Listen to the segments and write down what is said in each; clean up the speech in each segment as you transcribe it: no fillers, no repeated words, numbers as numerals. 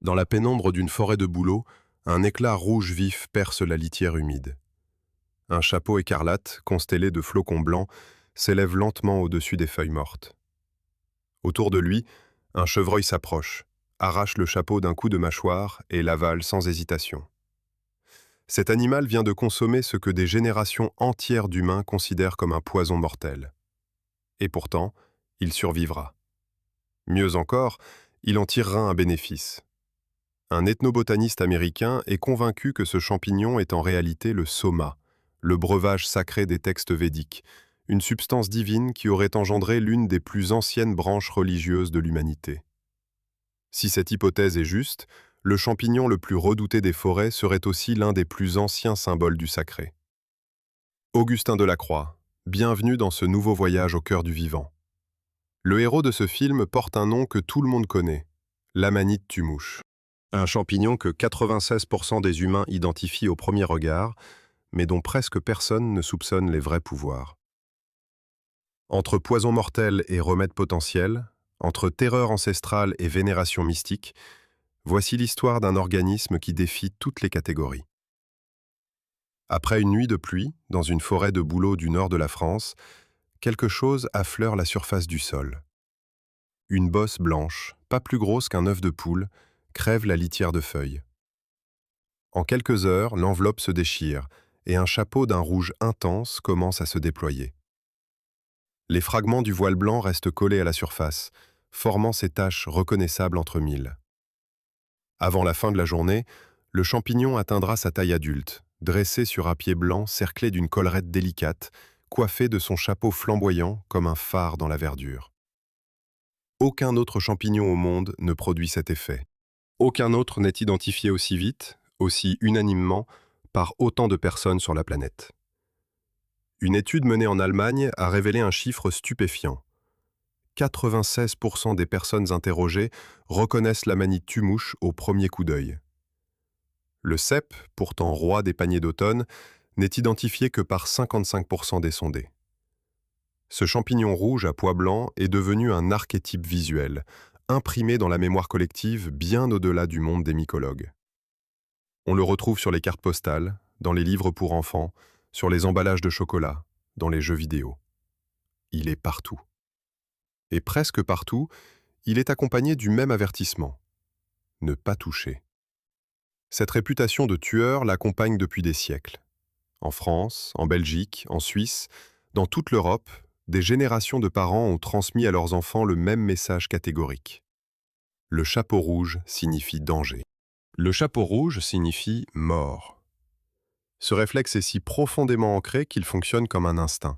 Dans la pénombre d'une forêt de bouleaux, un éclat rouge vif perce la litière humide. Un chapeau écarlate, constellé de flocons blancs, s'élève lentement au-dessus des feuilles mortes. Autour de lui, un chevreuil s'approche, arrache le chapeau d'un coup de mâchoire et l'avale sans hésitation. Cet animal vient de consommer ce que des générations entières d'humains considèrent comme un poison mortel. Et pourtant, il survivra. Mieux encore, il en tirera un bénéfice. Un ethnobotaniste américain est convaincu que ce champignon est en réalité le soma, le breuvage sacré des textes védiques, une substance divine qui aurait engendré l'une des plus anciennes branches religieuses de l'humanité. Si cette hypothèse est juste, le champignon le plus redouté des forêts serait aussi l'un des plus anciens symboles du sacré. Augustin Delacroix, bienvenue dans ce nouveau voyage au cœur du vivant. Le héros de ce film porte un nom que tout le monde connaît, l'Amanite tumouche. Un champignon que 96% des humains identifient au premier regard, mais dont presque personne ne soupçonne les vrais pouvoirs. Entre poison mortel et remède potentiel, entre terreur ancestrale et vénération mystique, voici l'histoire d'un organisme qui défie toutes les catégories. Après une nuit de pluie, dans une forêt de bouleaux du nord de la France, quelque chose affleure la surface du sol. Une bosse blanche, pas plus grosse qu'un œuf de poule, crève la litière de feuilles. En quelques heures, l'enveloppe se déchire et un chapeau d'un rouge intense commence à se déployer. Les fragments du voile blanc restent collés à la surface, formant ces taches reconnaissables entre mille. Avant la fin de la journée, le champignon atteindra sa taille adulte, dressé sur un pied blanc cerclé d'une collerette délicate, coiffé de son chapeau flamboyant comme un phare dans la verdure. Aucun autre champignon au monde ne produit cet effet. Aucun autre n'est identifié aussi vite, aussi unanimement, par autant de personnes sur la planète. Une étude menée en Allemagne a révélé un chiffre stupéfiant. 96% des personnes interrogées reconnaissent l'Amanite tumouche au premier coup d'œil. Le cèpe, pourtant roi des paniers d'automne, n'est identifié que par 55% des sondés. Ce champignon rouge à pois blanc est devenu un archétype visuel, imprimé dans la mémoire collective bien au-delà du monde des mycologues. On le retrouve sur les cartes postales, dans les livres pour enfants, sur les emballages de chocolat, dans les jeux vidéo. Il est partout. Et presque partout, il est accompagné du même avertissement. Ne pas toucher. Cette réputation de tueur l'accompagne depuis des siècles. En France, en Belgique, en Suisse, dans toute l'Europe, des générations de parents ont transmis à leurs enfants le même message catégorique. Le chapeau rouge signifie danger. Le chapeau rouge signifie mort. Ce réflexe est si profondément ancré qu'il fonctionne comme un instinct.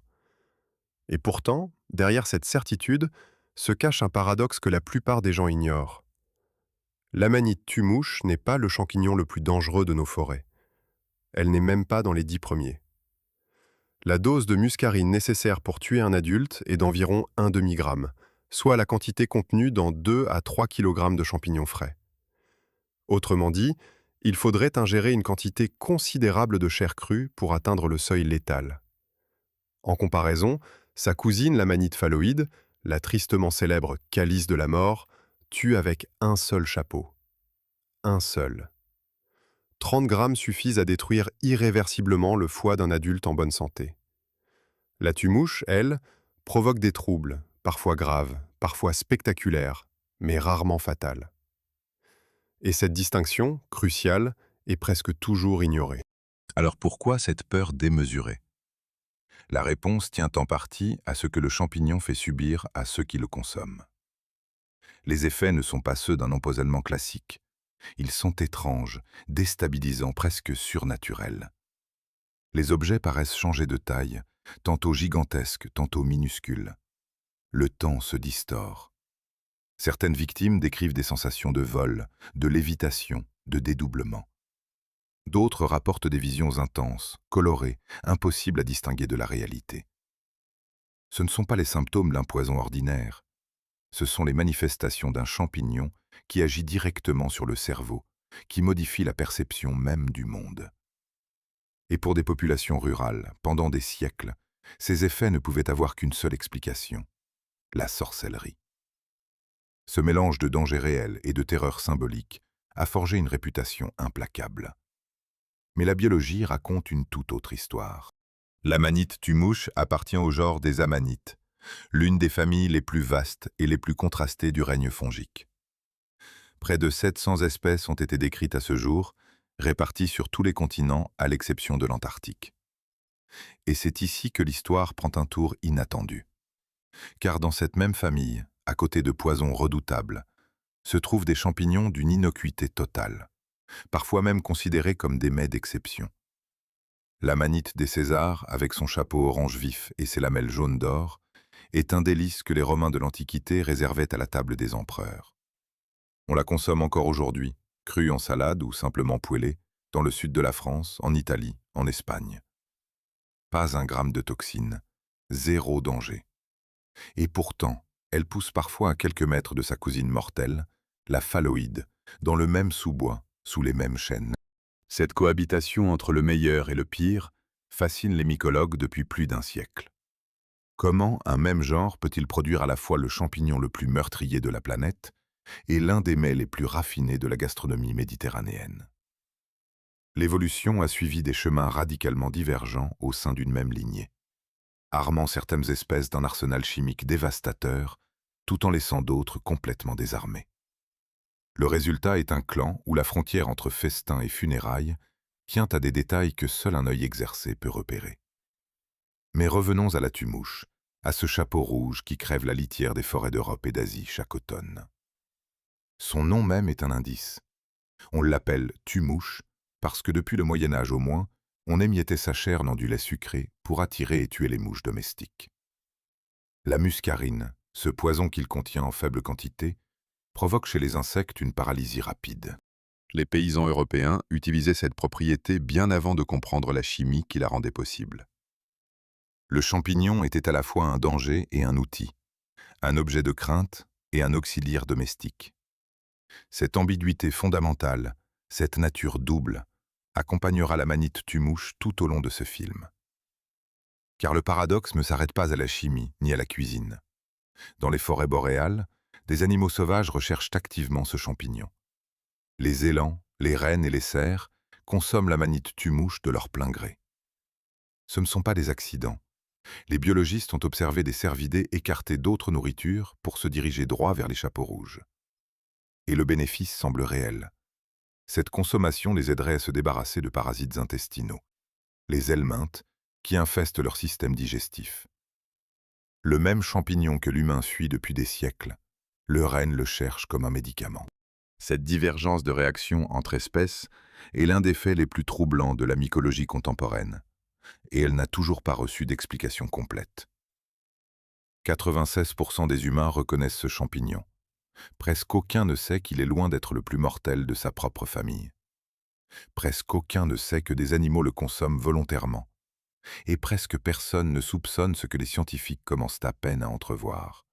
Et pourtant, derrière cette certitude, se cache un paradoxe que la plupart des gens ignorent. L'Amanite tumouche n'est pas le champignon le plus dangereux de nos forêts. Elle n'est même pas dans les 10 premiers. La dose de muscarine nécessaire pour tuer un adulte est d'environ 1 demi-gramme, soit la quantité contenue dans 2 à 3 kg de champignons frais. Autrement dit, il faudrait ingérer une quantité considérable de chair crue pour atteindre le seuil létal. En comparaison, sa cousine l'Amanite phalloïde, la tristement célèbre calice de la mort, tue avec un seul chapeau. Un seul. 30 grammes suffisent à détruire irréversiblement le foie d'un adulte en bonne santé. La tumouche, elle, provoque des troubles, parfois graves, parfois spectaculaires, mais rarement fatales. Et cette distinction, cruciale, est presque toujours ignorée. Alors pourquoi cette peur démesurée? La réponse tient en partie à ce que le champignon fait subir à ceux qui le consomment. Les effets ne sont pas ceux d'un empoisonnement classique. Ils sont étranges, déstabilisants, presque surnaturels. Les objets paraissent changer de taille, tantôt gigantesques, tantôt minuscules. Le temps se distord. Certaines victimes décrivent des sensations de vol, de lévitation, de dédoublement. D'autres rapportent des visions intenses, colorées, impossibles à distinguer de la réalité. Ce ne sont pas les symptômes d'un poison ordinaire. Ce sont les manifestations d'un champignon qui agit directement sur le cerveau, qui modifie la perception même du monde. Et pour des populations rurales, pendant des siècles, ces effets ne pouvaient avoir qu'une seule explication: la sorcellerie. Ce mélange de danger réel et de terreur symbolique a forgé une réputation implacable. Mais la biologie raconte une toute autre histoire. L'amanite tumouche appartient au genre des amanites, l'une des familles les plus vastes et les plus contrastées du règne fongique. Près de 700 espèces ont été décrites à ce jour, réparties sur tous les continents à l'exception de l'Antarctique. Et c'est ici que l'histoire prend un tour inattendu. Car dans cette même famille, à côté de poisons redoutables, se trouvent des champignons d'une innocuité totale, parfois même considérés comme des mets d'exception. L'amanite des Césars, avec son chapeau orange vif et ses lamelles jaunes d'or, est un délice que les Romains de l'Antiquité réservaient à la table des empereurs. On la consomme encore aujourd'hui, crue en salade ou simplement poêlée, dans le sud de la France, en Italie, en Espagne. Pas un gramme de toxines, zéro danger. Et pourtant, elle pousse parfois à quelques mètres de sa cousine mortelle, la phalloïde, dans le même sous-bois, sous les mêmes chênes. Cette cohabitation entre le meilleur et le pire fascine les mycologues depuis plus d'un siècle. Comment un même genre peut-il produire à la fois le champignon le plus meurtrier de la planète et l'un des mets les plus raffinés de la gastronomie méditerranéenne? L'évolution a suivi des chemins radicalement divergents au sein d'une même lignée, armant certaines espèces d'un arsenal chimique dévastateur, tout en laissant d'autres complètement désarmées. Le résultat est un clan où la frontière entre festin et funérailles tient à des détails que seul un œil exercé peut repérer. Mais revenons à la tumouche, à ce chapeau rouge qui crève la litière des forêts d'Europe et d'Asie chaque automne. Son nom même est un indice. On l'appelle tumouche parce que depuis le Moyen-Âge au moins, on émiettait sa chair dans du lait sucré pour attirer et tuer les mouches domestiques. La muscarine, ce poison qu'il contient en faible quantité, provoque chez les insectes une paralysie rapide. Les paysans européens utilisaient cette propriété bien avant de comprendre la chimie qui la rendait possible. Le champignon était à la fois un danger et un outil, un objet de crainte et un auxiliaire domestique. Cette ambiguïté fondamentale, cette nature double, accompagnera l'amanite tumouche tout au long de ce film. Car le paradoxe ne s'arrête pas à la chimie ni à la cuisine. Dans les forêts boréales, des animaux sauvages recherchent activement ce champignon. Les élans, les rennes et les cerfs consomment l'amanite tumouche de leur plein gré. Ce ne sont pas des accidents. Les biologistes ont observé des cervidés écarter d'autres nourritures pour se diriger droit vers les chapeaux rouges. Et le bénéfice semble réel. Cette consommation les aiderait à se débarrasser de parasites intestinaux, les helminthes, qui infestent leur système digestif. Le même champignon que l'humain suit depuis des siècles, le renne le cherche comme un médicament. Cette divergence de réaction entre espèces est l'un des faits les plus troublants de la mycologie contemporaine, et elle n'a toujours pas reçu d'explication complète. 96% des humains reconnaissent ce champignon. Presque aucun ne sait qu'il est loin d'être le plus mortel de sa propre famille. Presque aucun ne sait que des animaux le consomment volontairement. Et presque personne ne soupçonne ce que les scientifiques commencent à peine à entrevoir.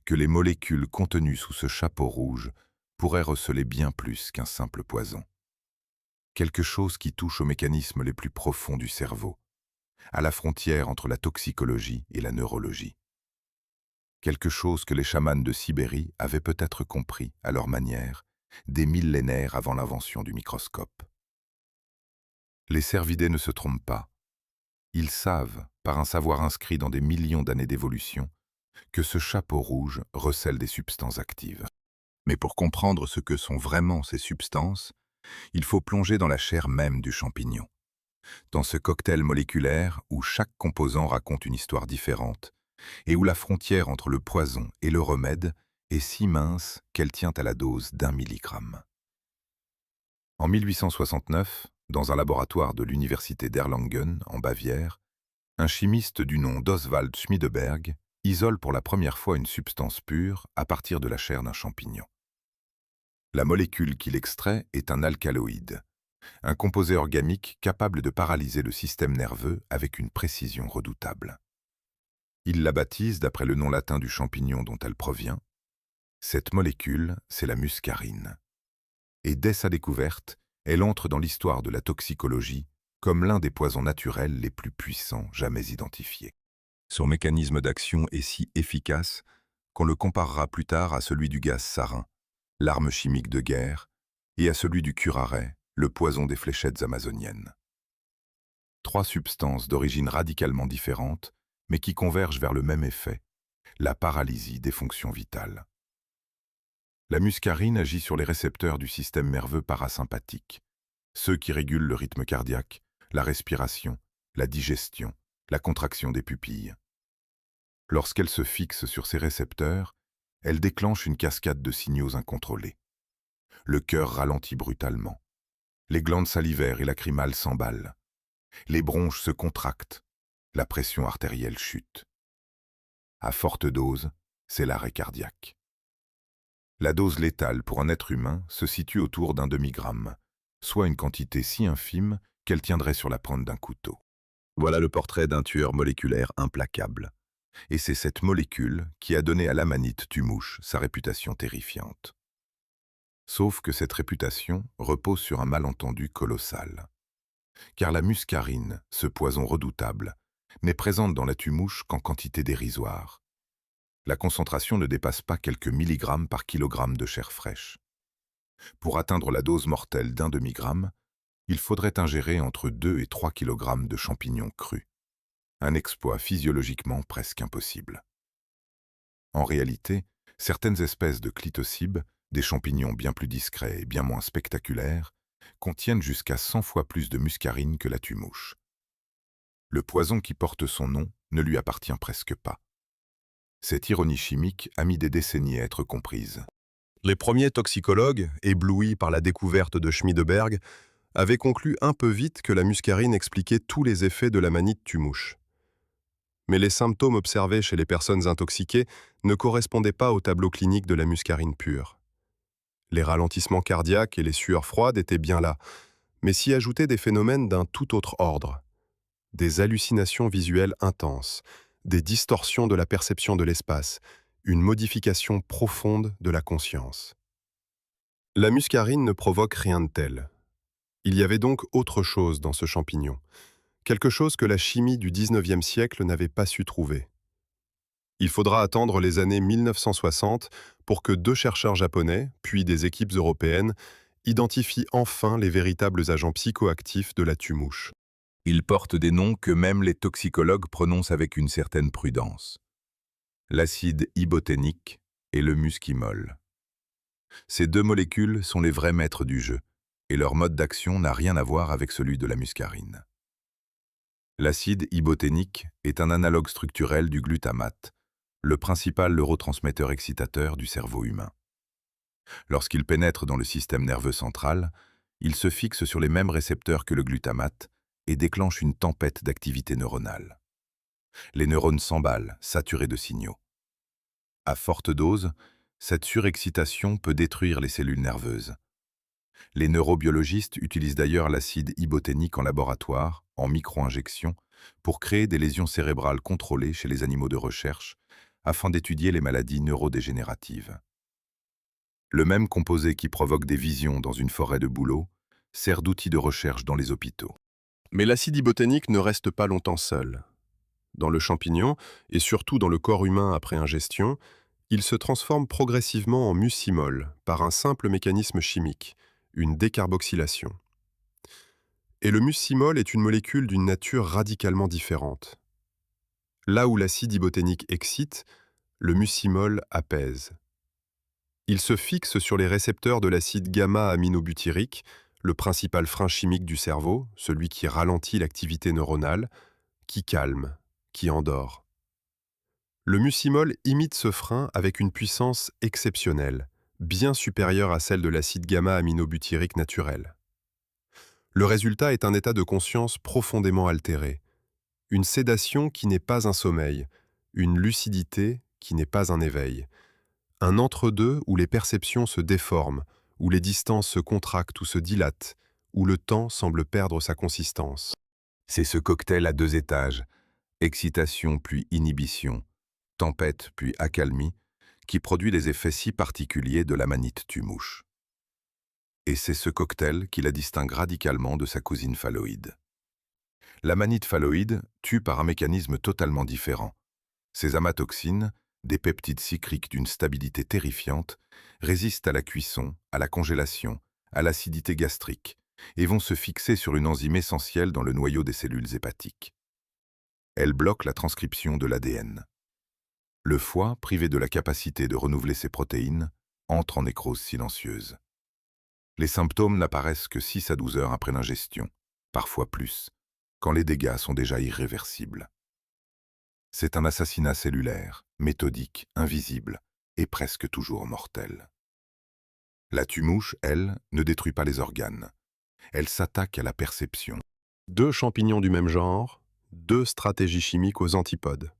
Que les molécules contenues sous ce chapeau rouge pourraient receler bien plus qu'un simple poison. Quelque chose qui touche aux mécanismes les plus profonds du cerveau, à la frontière entre la toxicologie et la neurologie. Quelque chose que les chamans de Sibérie avaient peut-être compris, à leur manière, des millénaires avant l'invention du microscope. Les cervidés ne se trompent pas. Ils savent, par un savoir inscrit dans des millions d'années d'évolution, que ce chapeau rouge recèle des substances actives. Mais pour comprendre ce que sont vraiment ces substances, il faut plonger dans la chair même du champignon. Dans ce cocktail moléculaire où chaque composant raconte une histoire différente, et où la frontière entre le poison et le remède est si mince qu'elle tient à la dose d'1 milligramme. En 1869, dans un laboratoire de l'université d'Erlangen, en Bavière, un chimiste du nom d'Oswald Schmiedeberg isole pour la première fois une substance pure à partir de la chair d'un champignon. La molécule qu'il extrait est un alcaloïde, un composé organique capable de paralyser le système nerveux avec une précision redoutable. Il la baptise d'après le nom latin du champignon dont elle provient. Cette molécule, c'est la muscarine. Et dès sa découverte, elle entre dans l'histoire de la toxicologie comme l'un des poisons naturels les plus puissants jamais identifiés. Son mécanisme d'action est si efficace qu'on le comparera plus tard à celui du gaz sarin, l'arme chimique de guerre, et à celui du curare, le poison des fléchettes amazoniennes. Trois substances d'origine radicalement différente, mais qui convergent vers le même effet, la paralysie des fonctions vitales. La muscarine agit sur les récepteurs du système nerveux parasympathique, ceux qui régulent le rythme cardiaque, la respiration, la digestion, la contraction des pupilles. Lorsqu'elle se fixe sur ces récepteurs, elle déclenche une cascade de signaux incontrôlés. Le cœur ralentit brutalement. Les glandes salivaires et lacrymales s'emballent. Les bronches se contractent. La pression artérielle chute. À forte dose, c'est l'arrêt cardiaque. La dose létale pour un être humain se situe autour d'un demi-gramme, soit une quantité si infime qu'elle tiendrait sur la pointe d'un couteau. Voilà le portrait d'un tueur moléculaire implacable. Et c'est cette molécule qui a donné à l'amanite tumouche sa réputation terrifiante. Sauf que cette réputation repose sur un malentendu colossal. Car la muscarine, ce poison redoutable, n'est présente dans la tumouche qu'en quantité dérisoire. La concentration ne dépasse pas quelques milligrammes par kilogramme de chair fraîche. Pour atteindre la dose mortelle d'un demi-gramme, il faudrait ingérer entre 2 et 3 kg de champignons crus. Un exploit physiologiquement presque impossible. En réalité, certaines espèces de clitocibes, des champignons bien plus discrets et bien moins spectaculaires, contiennent jusqu'à 100 fois plus de muscarine que la tumouche. Le poison qui porte son nom ne lui appartient presque pas. Cette ironie chimique a mis des décennies à être comprise. Les premiers toxicologues, éblouis par la découverte de Schmiedeberg, avaient conclu un peu vite que la muscarine expliquait tous les effets de l'amanite tumouche. Mais les symptômes observés chez les personnes intoxiquées ne correspondaient pas au tableau clinique de la muscarine pure. Les ralentissements cardiaques et les sueurs froides étaient bien là, mais s'y ajoutaient des phénomènes d'un tout autre ordre. Des hallucinations visuelles intenses, des distorsions de la perception de l'espace, une modification profonde de la conscience. La muscarine ne provoque rien de tel. Il y avait donc autre chose dans ce champignon, quelque chose que la chimie du XIXe siècle n'avait pas su trouver. Il faudra attendre les années 1960 pour que 2 chercheurs japonais, puis des équipes européennes, identifient enfin les véritables agents psychoactifs de la tumouche. Ils portent des noms que même les toxicologues prononcent avec une certaine prudence. L'acide iboténique et le muscimol. Ces 2 molécules sont les vrais maîtres du jeu, et leur mode d'action n'a rien à voir avec celui de la muscarine. L'acide iboténique est un analogue structurel du glutamate, le principal neurotransmetteur excitateur du cerveau humain. Lorsqu'il pénètre dans le système nerveux central, il se fixe sur les mêmes récepteurs que le glutamate et déclenche une tempête d'activité neuronale. Les neurones s'emballent, saturés de signaux. À forte dose, cette surexcitation peut détruire les cellules nerveuses. Les neurobiologistes utilisent d'ailleurs l'acide iboténique en laboratoire, en micro-injection, pour créer des lésions cérébrales contrôlées chez les animaux de recherche, afin d'étudier les maladies neurodégénératives. Le même composé qui provoque des visions dans une forêt de bouleaux sert d'outil de recherche dans les hôpitaux. Mais l'acide iboténique ne reste pas longtemps seul. Dans le champignon, et surtout dans le corps humain après ingestion, il se transforme progressivement en muscimol par un simple mécanisme chimique, une décarboxylation. Et le muscimol est une molécule d'une nature radicalement différente. Là où l'acide iboténique excite, le muscimol apaise. Il se fixe sur les récepteurs de l'acide gamma-aminobutyrique, le principal frein chimique du cerveau, celui qui ralentit l'activité neuronale, qui calme, qui endort. Le muscimol imite ce frein avec une puissance exceptionnelle, bien supérieure à celle de l'acide gamma-aminobutyrique naturel. Le résultat est un état de conscience profondément altéré, une sédation qui n'est pas un sommeil, une lucidité qui n'est pas un éveil, un entre-deux où les perceptions se déforment, où les distances se contractent ou se dilatent, où le temps semble perdre sa consistance. C'est ce cocktail à 2 étages, excitation puis inhibition, tempête puis accalmie, qui produit les effets si particuliers de l'amanite tumouche. Et c'est ce cocktail qui la distingue radicalement de sa cousine phalloïde. L'amanite phalloïde tue par un mécanisme totalement différent. Ces amatoxines, des peptides cycliques d'une stabilité terrifiante, résistent à la cuisson, à la congélation, à l'acidité gastrique et vont se fixer sur une enzyme essentielle dans le noyau des cellules hépatiques. Elle bloque la transcription de l'ADN. Le foie, privé de la capacité de renouveler ses protéines, entre en nécrose silencieuse. Les symptômes n'apparaissent que 6 à 12 heures après l'ingestion, parfois plus, quand les dégâts sont déjà irréversibles. C'est un assassinat cellulaire, méthodique, invisible et presque toujours mortel. La tumouche, elle, ne détruit pas les organes. Elle s'attaque à la perception. Deux champignons du même genre, deux stratégies chimiques aux antipodes.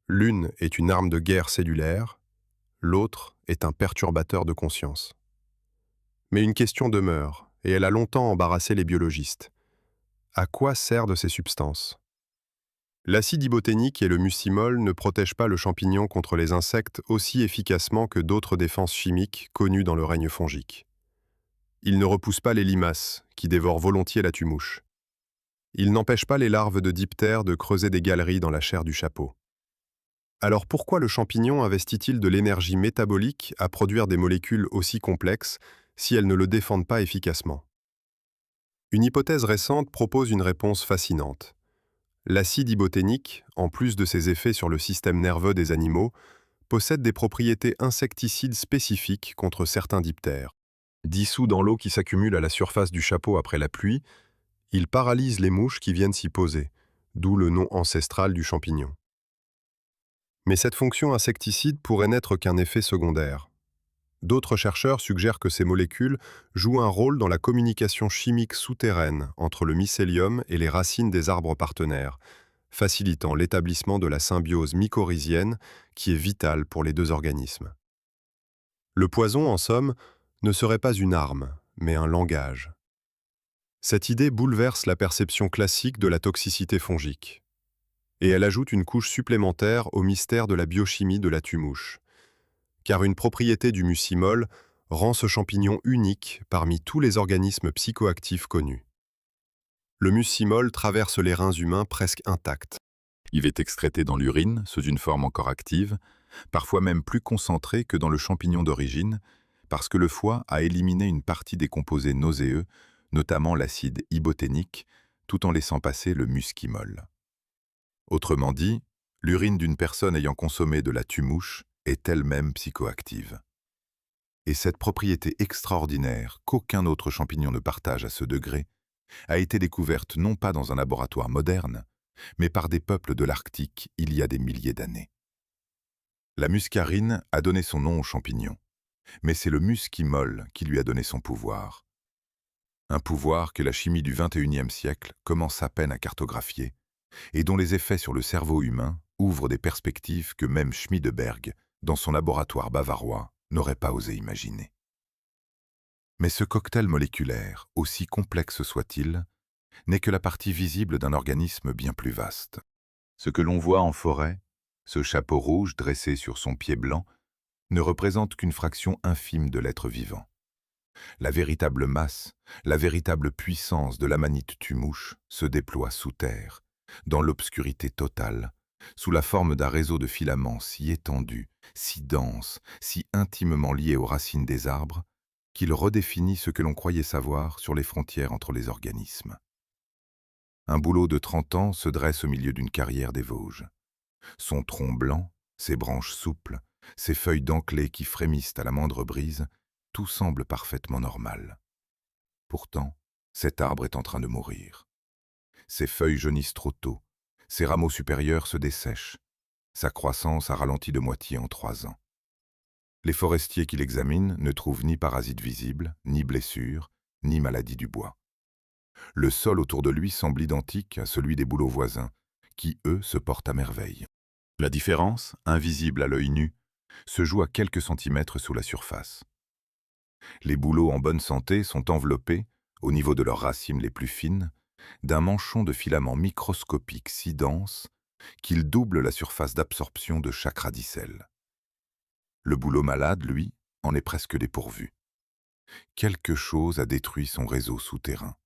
L'une est une arme de guerre cellulaire, l'autre est un perturbateur de conscience. Mais une question demeure, et elle a longtemps embarrassé les biologistes. À quoi servent ces substances? L'acide iboténique et le mucimol ne protègent pas le champignon contre les insectes aussi efficacement que d'autres défenses chimiques connues dans le règne fongique. Ils ne repoussent pas les limaces, qui dévorent volontiers la tumouche. Ils n'empêchent pas les larves de diptères de creuser des galeries dans la chair du chapeau. Alors pourquoi le champignon investit-il de l'énergie métabolique à produire des molécules aussi complexes si elles ne le défendent pas efficacement? Une hypothèse récente propose une réponse fascinante. L'acide iboténique, en plus de ses effets sur le système nerveux des animaux, possède des propriétés insecticides spécifiques contre certains diptères. Dissous dans l'eau qui s'accumule à la surface du chapeau après la pluie, il paralyse les mouches qui viennent s'y poser, d'où le nom ancestral du champignon. Mais cette fonction insecticide pourrait n'être qu'un effet secondaire. D'autres chercheurs suggèrent que ces molécules jouent un rôle dans la communication chimique souterraine entre le mycélium et les racines des arbres partenaires, facilitant l'établissement de la symbiose mycorhizienne qui est vitale pour les deux organismes. Le poison, en somme, ne serait pas une arme, mais un langage. Cette idée bouleverse la perception classique de la toxicité fongique. Et elle ajoute une couche supplémentaire au mystère de la biochimie de la tumouche. Car une propriété du mucimol rend ce champignon unique parmi tous les organismes psychoactifs connus. Le mucimol traverse les reins humains presque intacts. Il est excrété dans l'urine, sous une forme encore active, parfois même plus concentrée que dans le champignon d'origine, parce que le foie a éliminé une partie des composés nauséeux, notamment l'acide iboténique, tout en laissant passer le muscimol. Autrement dit, l'urine d'une personne ayant consommé de la tumouche est elle-même psychoactive. Et cette propriété extraordinaire qu'aucun autre champignon ne partage à ce degré a été découverte non pas dans un laboratoire moderne, mais par des peuples de l'Arctique il y a des milliers d'années. La muscarine a donné son nom au champignon, mais c'est le muscimol qui lui a donné son pouvoir. Un pouvoir que la chimie du XXIe siècle commence à peine à cartographier et dont les effets sur le cerveau humain ouvrent des perspectives que même Schmiedeberg, dans son laboratoire bavarois, n'aurait pas osé imaginer. Mais ce cocktail moléculaire, aussi complexe soit-il, n'est que la partie visible d'un organisme bien plus vaste. Ce que l'on voit en forêt, ce chapeau rouge dressé sur son pied blanc, ne représente qu'une fraction infime de l'être vivant. La véritable masse, la véritable puissance de l'amanite tumouche se déploie sous terre, dans l'obscurité totale, sous la forme d'un réseau de filaments si étendu, si dense, si intimement lié aux racines des arbres, qu'il redéfinit ce que l'on croyait savoir sur les frontières entre les organismes. Un bouleau de 30 ans se dresse au milieu d'une carrière des Vosges. Son tronc blanc, ses branches souples, ses feuilles dentelées qui frémissent à la moindre brise, tout semble parfaitement normal. Pourtant, cet arbre est en train de mourir. Ses feuilles jaunissent trop tôt, ses rameaux supérieurs se dessèchent. Sa croissance a ralenti de moitié en 3 ans. Les forestiers qui l'examinent ne trouvent ni parasites visibles, ni blessures, ni maladie du bois. Le sol autour de lui semble identique à celui des bouleaux voisins, qui, eux, se portent à merveille. La différence, invisible à l'œil nu, se joue à quelques centimètres sous la surface. Les bouleaux en bonne santé sont enveloppés, au niveau de leurs racines les plus fines, d'un manchon de filaments microscopiques si dense qu'il double la surface d'absorption de chaque radicelle. Le bouleau malade, lui, en est presque dépourvu. Quelque chose a détruit son réseau souterrain.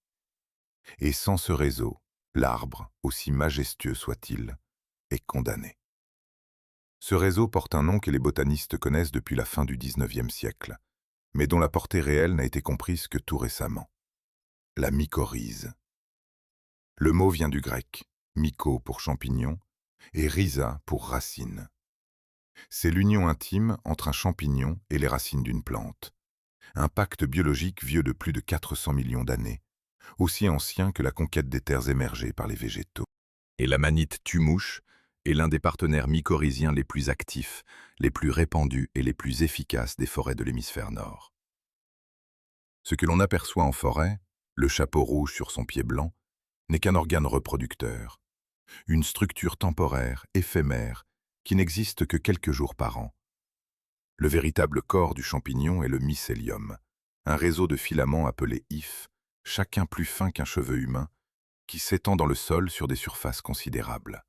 Et sans ce réseau, l'arbre, aussi majestueux soit-il, est condamné. Ce réseau porte un nom que les botanistes connaissent depuis la fin du XIXe siècle, mais dont la portée réelle n'a été comprise que tout récemment. La mycorhize. Le mot vient du grec, myko pour champignon et rhiza pour racine. C'est l'union intime entre un champignon et les racines d'une plante. Un pacte biologique vieux de plus de 400 millions d'années, aussi ancien que la conquête des terres émergées par les végétaux. Et l'amanite tue-mouche est l'un des partenaires mycorhiziens les plus actifs, les plus répandus et les plus efficaces des forêts de l'hémisphère nord. Ce que l'on aperçoit en forêt, le chapeau rouge sur son pied blanc, n'est qu'un organe reproducteur, une structure temporaire, éphémère, qui n'existe que quelques jours par an. Le véritable corps du champignon est le mycélium, un réseau de filaments appelés hyphes, chacun plus fin qu'un cheveu humain, qui s'étend dans le sol sur des surfaces considérables.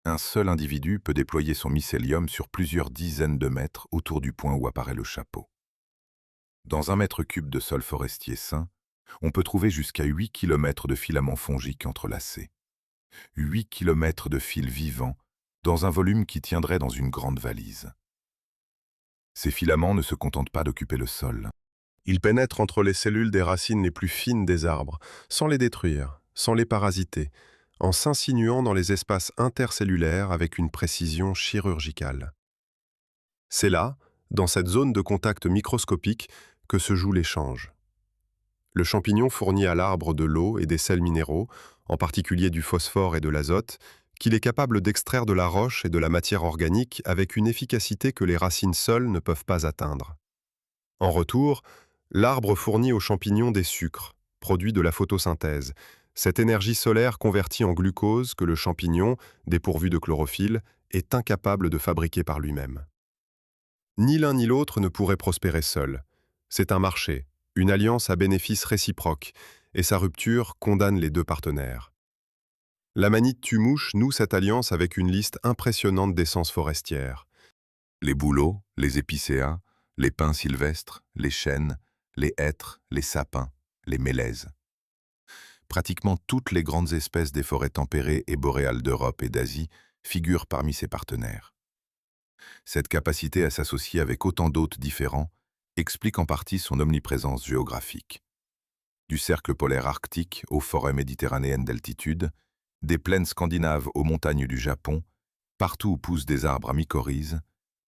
Un seul individu peut déployer son mycélium sur plusieurs dizaines de mètres autour du point où apparaît le chapeau. Dans 1 m3 de sol forestier sain, on peut trouver jusqu'à 8 km de filaments fongiques entrelacés. 8 km de fils vivants, dans un volume qui tiendrait dans une grande valise. Ces filaments ne se contentent pas d'occuper le sol. Ils pénètrent entre les cellules des racines les plus fines des arbres, sans les détruire, sans les parasiter, en s'insinuant dans les espaces intercellulaires avec une précision chirurgicale. C'est là, dans cette zone de contact microscopique, que se joue l'échange. Le champignon fournit à l'arbre de l'eau et des sels minéraux, en particulier du phosphore et de l'azote, qu'il est capable d'extraire de la roche et de la matière organique avec une efficacité que les racines seules ne peuvent pas atteindre. En retour, l'arbre fournit au champignon des sucres, produits de la photosynthèse, cette énergie solaire convertie en glucose que le champignon, dépourvu de chlorophylle, est incapable de fabriquer par lui-même. Ni l'un ni l'autre ne pourrait prospérer seul. C'est un marché, une alliance à bénéfice réciproque, et sa rupture condamne les deux partenaires. L'amanite tue-mouche noue cette alliance avec une liste impressionnante d'essences forestières. Les bouleaux, les épicéas, les pins sylvestres, les chênes, les hêtres, les sapins, les mélèzes. Pratiquement toutes les grandes espèces des forêts tempérées et boréales d'Europe et d'Asie figurent parmi ses partenaires. Cette capacité à s'associer avec autant d'hôtes différents explique en partie son omniprésence géographique. Du cercle polaire arctique aux forêts méditerranéennes d'altitude, des plaines scandinaves aux montagnes du Japon, partout où poussent des arbres à mycorhize,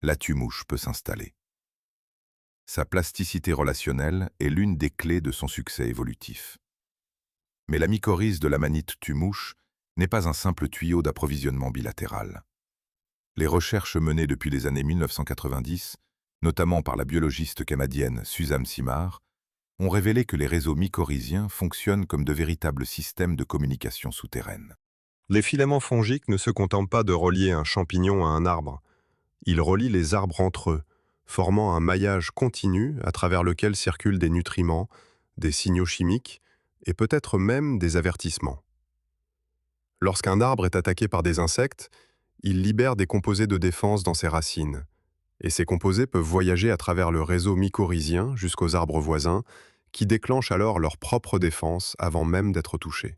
la tue-mouche peut s'installer. Sa plasticité relationnelle est l'une des clés de son succès évolutif. Mais la mycorhize de l'amanite tue-mouche n'est pas un simple tuyau d'approvisionnement bilatéral. Les recherches menées depuis les années 1990, notamment par la biologiste canadienne Suzanne Simard, ont révélé que les réseaux mycorhiziens fonctionnent comme de véritables systèmes de communication souterraine. Les filaments fongiques ne se contentent pas de relier un champignon à un arbre. Ils relient les arbres entre eux, formant un maillage continu à travers lequel circulent des nutriments, des signaux chimiques et peut-être même des avertissements. Lorsqu'un arbre est attaqué par des insectes, il libère des composés de défense dans ses racines, et ces composés peuvent voyager à travers le réseau mycorhizien jusqu'aux arbres voisins, qui déclenchent alors leur propre défense avant même d'être touchés.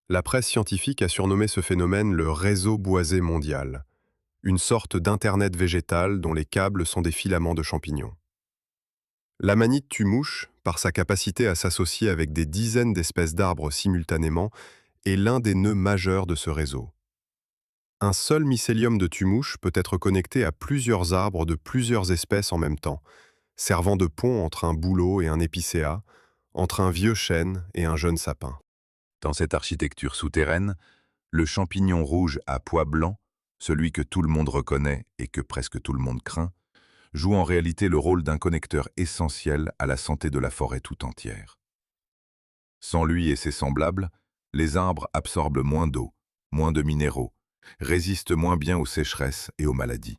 La presse scientifique a surnommé ce phénomène le réseau boisé mondial, une sorte d'internet végétal dont les câbles sont des filaments de champignons. L'amanite tue-mouche, par sa capacité à s'associer avec des dizaines d'espèces d'arbres simultanément, est l'un des nœuds majeurs de ce réseau. Un seul mycélium de tue-mouche peut être connecté à plusieurs arbres de plusieurs espèces en même temps, servant de pont entre un bouleau et un épicéa, entre un vieux chêne et un jeune sapin. Dans cette architecture souterraine, le champignon rouge à pois blanc, celui que tout le monde reconnaît et que presque tout le monde craint, joue en réalité le rôle d'un connecteur essentiel à la santé de la forêt tout entière. Sans lui et ses semblables, les arbres absorbent moins d'eau, moins de minéraux, résistent moins bien aux sécheresses et aux maladies.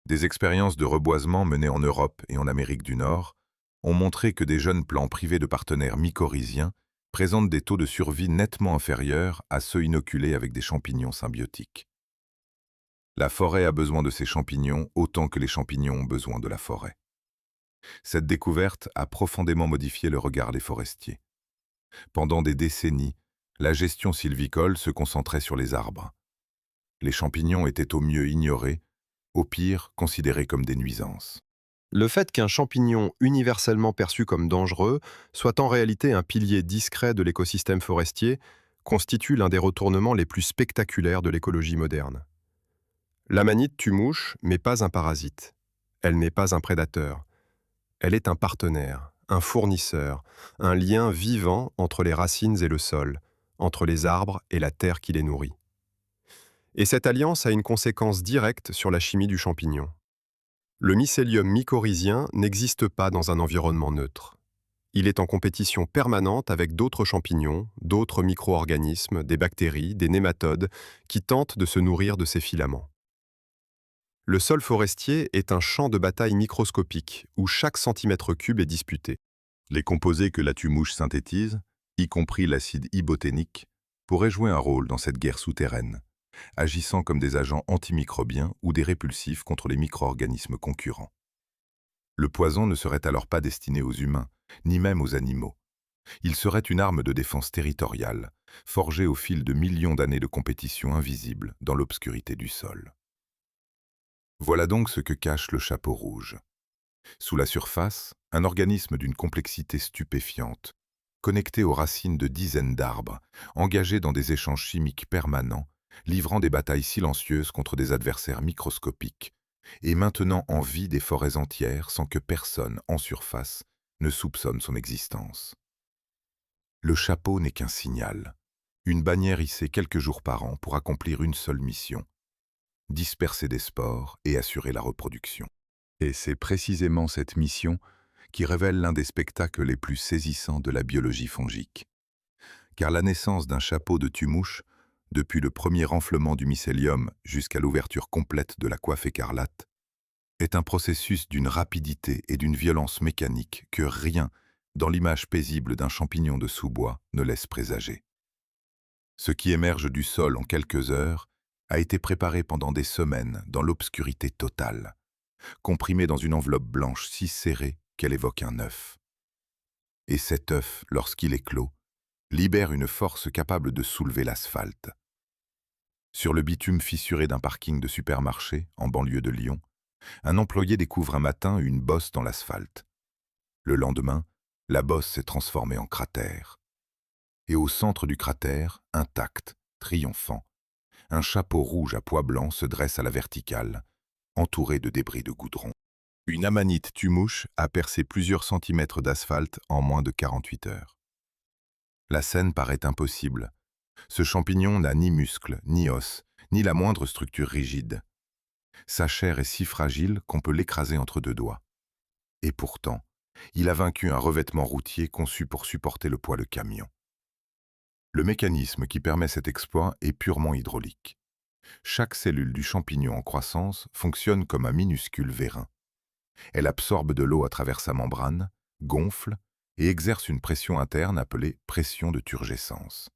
Des expériences de reboisement menées en Europe et en Amérique du Nord ont montré que des jeunes plants privés de partenaires mycorhiziens présentent des taux de survie nettement inférieurs à ceux inoculés avec des champignons symbiotiques. La forêt a besoin de ces champignons autant que les champignons ont besoin de la forêt. Cette découverte a profondément modifié le regard des forestiers. Pendant des décennies, la gestion sylvicole se concentrait sur les arbres. Les champignons étaient au mieux ignorés, au pire considérés comme des nuisances. Le fait qu'un champignon universellement perçu comme dangereux soit en réalité un pilier discret de l'écosystème forestier constitue l'un des retournements les plus spectaculaires de l'écologie moderne. L'amanite tue mouche, mais pas un parasite. Elle n'est pas un prédateur. Elle est un partenaire, un fournisseur, un lien vivant entre les racines et le sol, entre les arbres et la terre qui les nourrit. Et cette alliance a une conséquence directe sur la chimie du champignon. Le mycélium mycorhizien n'existe pas dans un environnement neutre. Il est en compétition permanente avec d'autres champignons, d'autres micro-organismes, des bactéries, des nématodes, qui tentent de se nourrir de ces filaments. Le sol forestier est un champ de bataille microscopique où chaque centimètre cube est disputé. Les composés que la tumouche synthétise, y compris l'acide iboténique, pourraient jouer un rôle dans cette guerre souterraine, agissant comme des agents antimicrobiens ou des répulsifs contre les micro-organismes concurrents. Le poison ne serait alors pas destiné aux humains, ni même aux animaux. Il serait une arme de défense territoriale, forgée au fil de millions d'années de compétition invisible dans l'obscurité du sol. Voilà donc ce que cache le chapeau rouge. Sous la surface, un organisme d'une complexité stupéfiante, connecté aux racines de dizaines d'arbres, engagé dans des échanges chimiques permanents, livrant des batailles silencieuses contre des adversaires microscopiques, et maintenant en vie des forêts entières sans que personne, en surface, ne soupçonne son existence. Le chapeau n'est qu'un signal, une bannière hissée quelques jours par an pour accomplir une seule mission, disperser des spores et assurer la reproduction. Et c'est précisément cette mission qui révèle l'un des spectacles les plus saisissants de la biologie fongique. Car la naissance d'un chapeau de tue-mouche, depuis le premier enflement du mycélium jusqu'à l'ouverture complète de la coiffe écarlate, est un processus d'une rapidité et d'une violence mécanique que rien, dans l'image paisible d'un champignon de sous-bois, ne laisse présager. Ce qui émerge du sol en quelques heures a été préparé pendant des semaines dans l'obscurité totale, comprimé dans une enveloppe blanche si serrée qu'elle évoque un œuf. Et cet œuf, lorsqu'il éclot, libère une force capable de soulever l'asphalte. Sur le bitume fissuré d'un parking de supermarché, en banlieue de Lyon, un employé découvre un matin une bosse dans l'asphalte. Le lendemain, la bosse s'est transformée en cratère. Et au centre du cratère, intact, triomphant, un chapeau rouge à pois blancs se dresse à la verticale, entouré de débris de goudron. Une amanite tue-mouche a percé plusieurs centimètres d'asphalte en moins de 48 heures. La scène paraît impossible. Ce champignon n'a ni muscles, ni os, ni la moindre structure rigide. Sa chair est si fragile qu'on peut l'écraser entre deux doigts. Et pourtant, il a vaincu un revêtement routier conçu pour supporter le poids de camion. Le mécanisme qui permet cet exploit est purement hydraulique. Chaque cellule du champignon en croissance fonctionne comme un minuscule vérin. Elle absorbe de l'eau à travers sa membrane, gonfle et exerce une pression interne appelée pression de turgescence.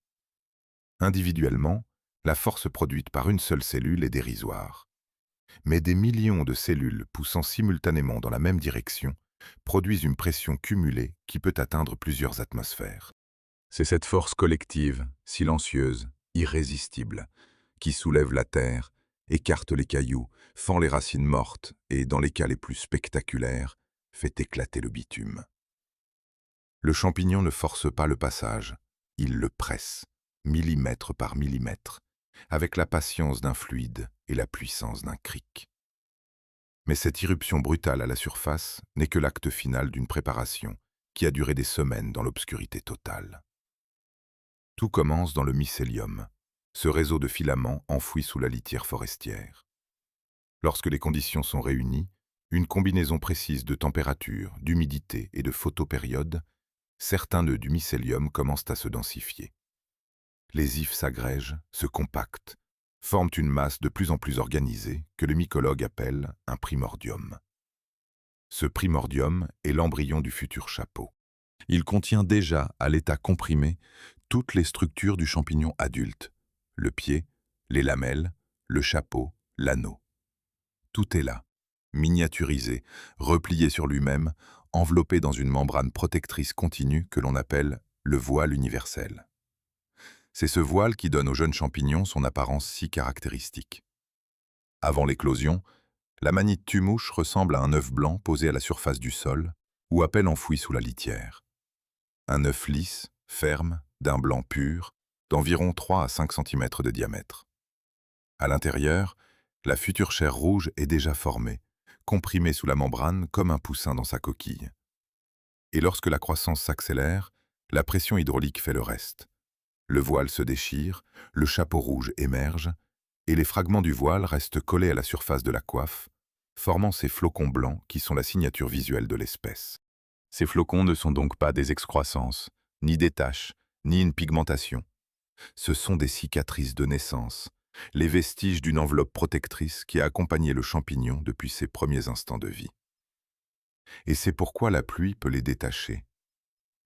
Individuellement, la force produite par une seule cellule est dérisoire. Mais des millions de cellules poussant simultanément dans la même direction produisent une pression cumulée qui peut atteindre plusieurs atmosphères. C'est cette force collective, silencieuse, irrésistible, qui soulève la terre, écarte les cailloux, fend les racines mortes et, dans les cas les plus spectaculaires, fait éclater le bitume. Le champignon ne force pas le passage, il le presse, millimètre par millimètre, avec la patience d'un fluide et la puissance d'un cric. Mais cette irruption brutale à la surface n'est que l'acte final d'une préparation qui a duré des semaines dans l'obscurité totale. Tout commence dans le mycélium, ce réseau de filaments enfoui sous la litière forestière. Lorsque les conditions sont réunies, une combinaison précise de température, d'humidité et de photopériode, certains nœuds du mycélium commencent à se densifier. Les ifs s'agrègent, se compactent, forment une masse de plus en plus organisée que le mycologue appelle un primordium. Ce primordium est l'embryon du futur chapeau. Il contient déjà, à l'état comprimé, toutes les structures du champignon adulte, le pied, les lamelles, le chapeau, l'anneau. Tout est là, miniaturisé, replié sur lui-même, enveloppé dans une membrane protectrice continue que l'on appelle le voile universel. C'est ce voile qui donne au jeune champignon son apparence si caractéristique. Avant l'éclosion, L'amanite tue-mouche ressemble à un œuf blanc posé à la surface du sol ou à peine enfoui sous la litière. Un œuf lisse, ferme, d'un blanc pur, d'environ 3 à 5 cm de diamètre. À l'intérieur, la future chair rouge est déjà formée, comprimée sous la membrane comme un poussin dans sa coquille. Et lorsque la croissance s'accélère, la pression hydraulique fait le reste. Le voile se déchire, le chapeau rouge émerge, et les fragments du voile restent collés à la surface de la coiffe, formant ces flocons blancs qui sont la signature visuelle de l'espèce. Ces flocons ne sont donc pas des excroissances, ni des taches, ni une pigmentation. Ce sont des cicatrices de naissance, les vestiges d'une enveloppe protectrice qui a accompagné le champignon depuis ses premiers instants de vie. Et c'est pourquoi la pluie peut les détacher.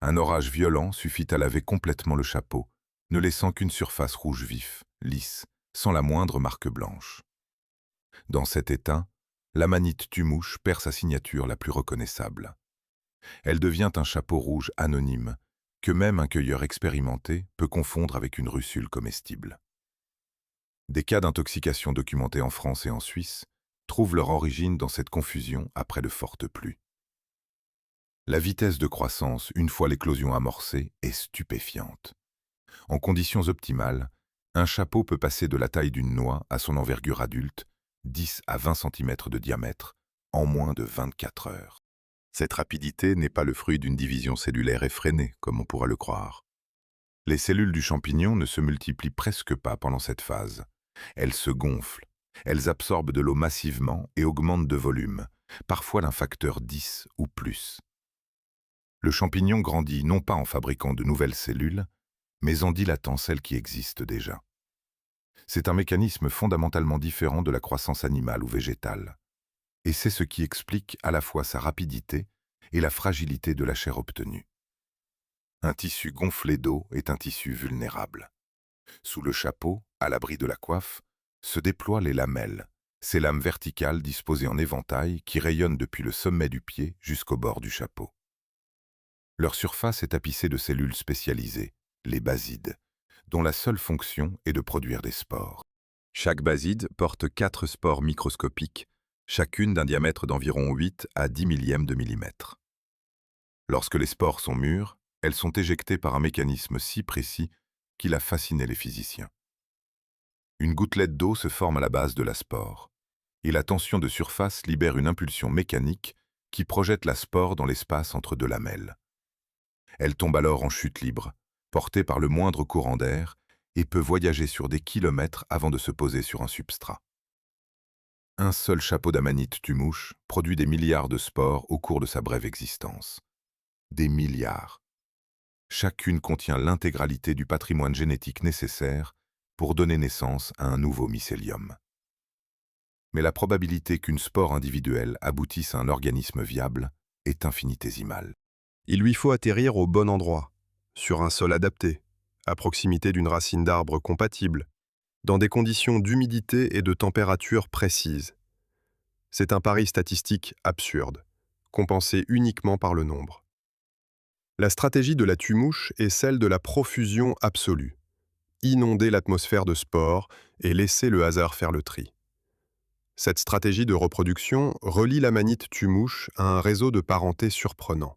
Un orage violent suffit à laver complètement le chapeau, ne laissant qu'une surface rouge vif, lisse, sans la moindre marque blanche. Dans cet état, l'amanite tue-mouche perd sa signature la plus reconnaissable. Elle devient un chapeau rouge anonyme, que même un cueilleur expérimenté peut confondre avec une russule comestible. Des cas d'intoxication documentés en France et en Suisse trouvent leur origine dans cette confusion après de fortes pluies. La vitesse de croissance, une fois l'éclosion amorcée, est stupéfiante. En conditions optimales, un chapeau peut passer de la taille d'une noix à son envergure adulte, 10 à 20 cm de diamètre, en moins de 24 heures. Cette rapidité n'est pas le fruit d'une division cellulaire effrénée, comme on pourrait le croire. Les cellules du champignon ne se multiplient presque pas pendant cette phase. Elles se gonflent, elles absorbent de l'eau massivement et augmentent de volume, parfois d'un facteur 10 ou plus. Le champignon grandit non pas en fabriquant de nouvelles cellules, mais en dilatant celles qui existent déjà. C'est un mécanisme fondamentalement différent de la croissance animale ou végétale. Et c'est ce qui explique à la fois sa rapidité et la fragilité de la chair obtenue. Un tissu gonflé d'eau est un tissu vulnérable. Sous le chapeau, à l'abri de la coiffe, se déploient les lamelles, ces lames verticales disposées en éventail qui rayonnent depuis le sommet du pied jusqu'au bord du chapeau. Leur surface est tapissée de cellules spécialisées, les basides, dont la seule fonction est de produire des spores. Chaque baside porte 4 spores microscopiques, chacune d'un diamètre d'environ 8 à 10 millièmes de millimètre. Lorsque les spores sont mûres, elles sont éjectées par un mécanisme si précis qu'il a fasciné les physiciens. Une gouttelette d'eau se forme à la base de la spore, et la tension de surface libère une impulsion mécanique qui projette la spore dans l'espace entre deux lamelles. Elle tombe alors en chute libre, portée par le moindre courant d'air, et peut voyager sur des kilomètres avant de se poser sur un substrat. Un seul chapeau d'amanite tue-mouche produit des milliards de spores au cours de sa brève existence. Des milliards. Chacune contient l'intégralité du patrimoine génétique nécessaire pour donner naissance à un nouveau mycélium. Mais la probabilité qu'une spore individuelle aboutisse à un organisme viable est infinitésimale. Il lui faut atterrir au bon endroit, sur un sol adapté, à proximité d'une racine d'arbre compatible, dans des conditions d'humidité et de température précises. C'est un pari statistique absurde, compensé uniquement par le nombre. La stratégie de la tue-mouche est celle de la profusion absolue. Inonder l'atmosphère de spores et laisser le hasard faire le tri. Cette stratégie de reproduction relie l'amanite tue-mouche à un réseau de parenté surprenant.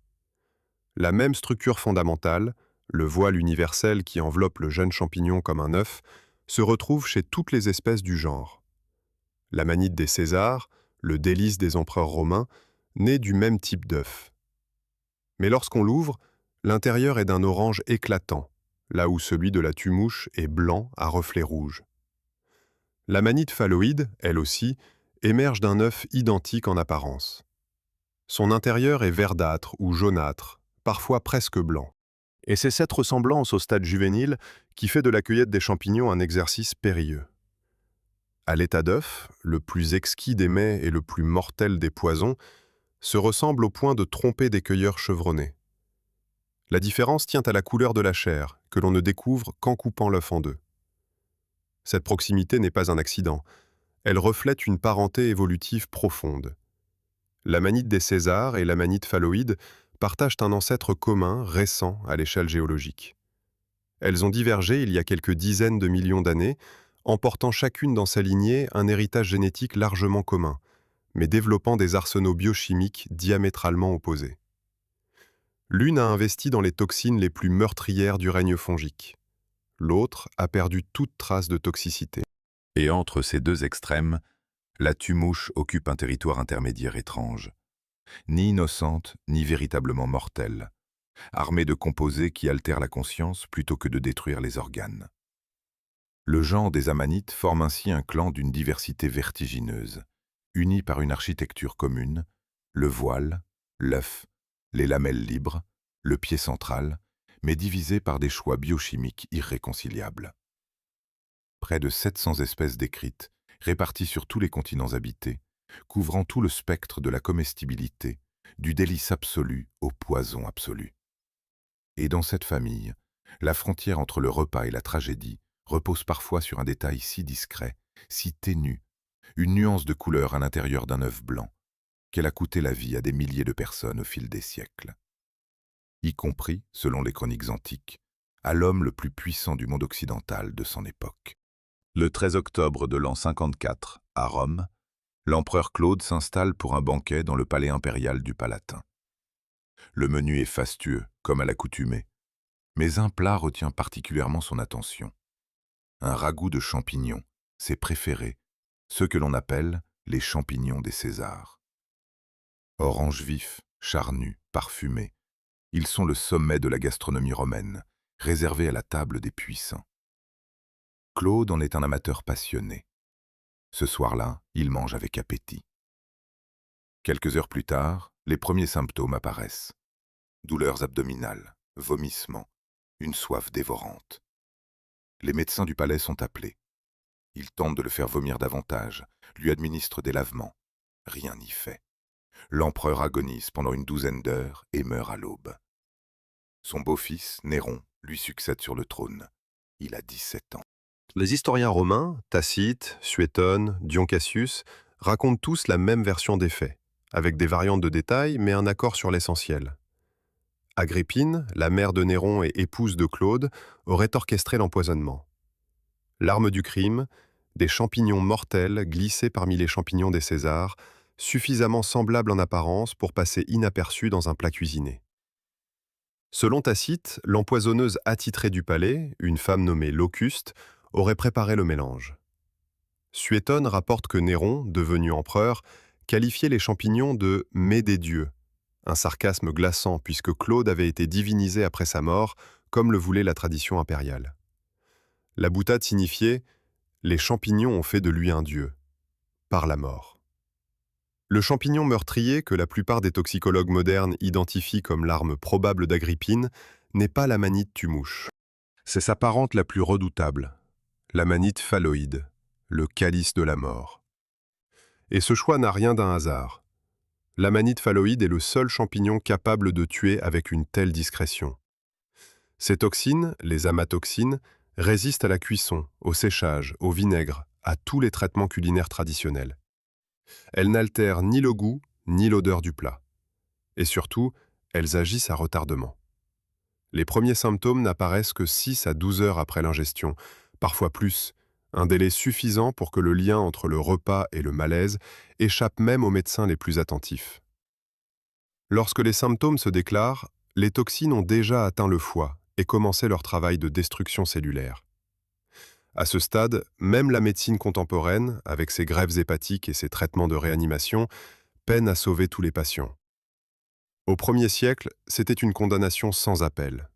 La même structure fondamentale, le voile universel qui enveloppe le jeune champignon comme un œuf, se retrouve chez toutes les espèces du genre. L'amanite des Césars, le délice des empereurs romains, naît du même type d'œuf. Mais lorsqu'on l'ouvre, l'intérieur est d'un orange éclatant, là où celui de la tue-mouche est blanc à reflets rouges. L'amanite phalloïde, elle aussi, émerge d'un œuf identique en apparence. Son intérieur est verdâtre ou jaunâtre, parfois presque blanc. Et c'est cette ressemblance au stade juvénile qui fait de la cueillette des champignons un exercice périlleux. À l'état d'œuf, le plus exquis des mets et le plus mortel des poisons, se ressemble au point de tromper des cueilleurs chevronnés. La différence tient à la couleur de la chair, que l'on ne découvre qu'en coupant l'œuf en deux. Cette proximité n'est pas un accident, elle reflète une parenté évolutive profonde. L'amanite des Césars et l'amanite phalloïde partagent un ancêtre commun récent à l'échelle géologique. Elles ont divergé il y a quelques dizaines de millions d'années, emportant chacune dans sa lignée un héritage génétique largement commun, mais développant des arsenaux biochimiques diamétralement opposés. L'une a investi dans les toxines les plus meurtrières du règne fongique. L'autre a perdu toute trace de toxicité. Et entre ces deux extrêmes, la tumouche occupe un territoire intermédiaire étrange, ni innocente, ni véritablement mortelle, armée de composés qui altèrent la conscience plutôt que de détruire les organes. Le genre des Amanites forme ainsi un clan d'une diversité vertigineuse, uni par une architecture commune, le voile, l'œuf, les lamelles libres, le pied central, mais divisé par des choix biochimiques irréconciliables. Près de 700 espèces décrites, réparties sur tous les continents habités, couvrant tout le spectre de la comestibilité, du délice absolu au poison absolu. Et dans cette famille, la frontière entre le repas et la tragédie repose parfois sur un détail si discret, si ténu, une nuance de couleur à l'intérieur d'un œuf blanc, qu'elle a coûté la vie à des milliers de personnes au fil des siècles. Y compris, selon les chroniques antiques, à l'homme le plus puissant du monde occidental de son époque. Le 13 octobre de l'an 54, à Rome, l'empereur Claude s'installe pour un banquet dans le palais impérial du Palatin. Le menu est fastueux, comme à l'accoutumée, mais un plat retient particulièrement son attention. Un ragoût de champignons, ses préférés, ceux que l'on appelle les champignons des Césars. Orange vif, charnus, parfumés, ils sont le sommet de la gastronomie romaine, réservés à la table des puissants. Claude en est un amateur passionné. Ce soir-là, il mange avec appétit. Quelques heures plus tard, les premiers symptômes apparaissent. Douleurs abdominales, vomissements, une soif dévorante. Les médecins du palais sont appelés. Ils tentent de le faire vomir davantage, lui administrent des lavements. Rien n'y fait. L'empereur agonise pendant une douzaine d'heures et meurt à l'aube. Son beau-fils, Néron, lui succède sur le trône. Il a 17 ans. Les historiens romains, Tacite, Suétone, Dion Cassius, racontent tous la même version des faits, avec des variantes de détails, mais un accord sur l'essentiel. Agrippine, la mère de Néron et épouse de Claude, aurait orchestré l'empoisonnement. L'arme du crime, des champignons mortels glissés parmi les champignons des Césars, suffisamment semblables en apparence pour passer inaperçus dans un plat cuisiné. Selon Tacite, l'empoisonneuse attitrée du palais, une femme nommée Locuste, aurait préparé le mélange. Suétone rapporte que Néron, devenu empereur, qualifiait les champignons de « mets des dieux », un sarcasme glaçant puisque Claude avait été divinisé après sa mort, comme le voulait la tradition impériale. La boutade signifiait « les champignons ont fait de lui un dieu », par la mort. Le champignon meurtrier, que la plupart des toxicologues modernes identifient comme l'arme probable d'Agrippine, n'est pas l'amanite tumouche. C'est sa parente la plus redoutable, l'amanite phalloïde, le calice de la mort. Et ce choix n'a rien d'un hasard. L'amanite phalloïde est le seul champignon capable de tuer avec une telle discrétion. Ces toxines, les amatoxines, résistent à la cuisson, au séchage, au vinaigre, à tous les traitements culinaires traditionnels. Elles n'altèrent ni le goût, ni l'odeur du plat. Et surtout, elles agissent à retardement. Les premiers symptômes n'apparaissent que 6 à 12 heures après l'ingestion, parfois plus, un délai suffisant pour que le lien entre le repas et le malaise échappe même aux médecins les plus attentifs. Lorsque les symptômes se déclarent, les toxines ont déjà atteint le foie et commencé leur travail de destruction cellulaire. À ce stade, même la médecine contemporaine, avec ses greffes hépatiques et ses traitements de réanimation, peine à sauver tous les patients. Au 1er siècle, c'était une condamnation sans appel.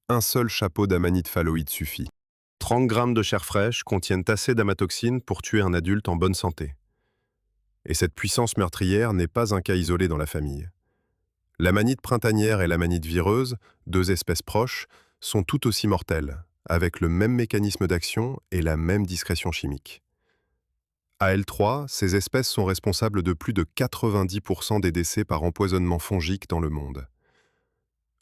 Un seul chapeau d'amanite phalloïde suffit. 30 grammes de chair fraîche contiennent assez d'amatoxine pour tuer un adulte en bonne santé. Et cette puissance meurtrière n'est pas un cas isolé dans la famille. L'amanite printanière et l'amanite vireuse, 2 espèces proches, sont tout aussi mortelles, avec le même mécanisme d'action et la même discrétion chimique. À L3, ces espèces sont responsables de plus de 90% des décès par empoisonnement fongique dans le monde.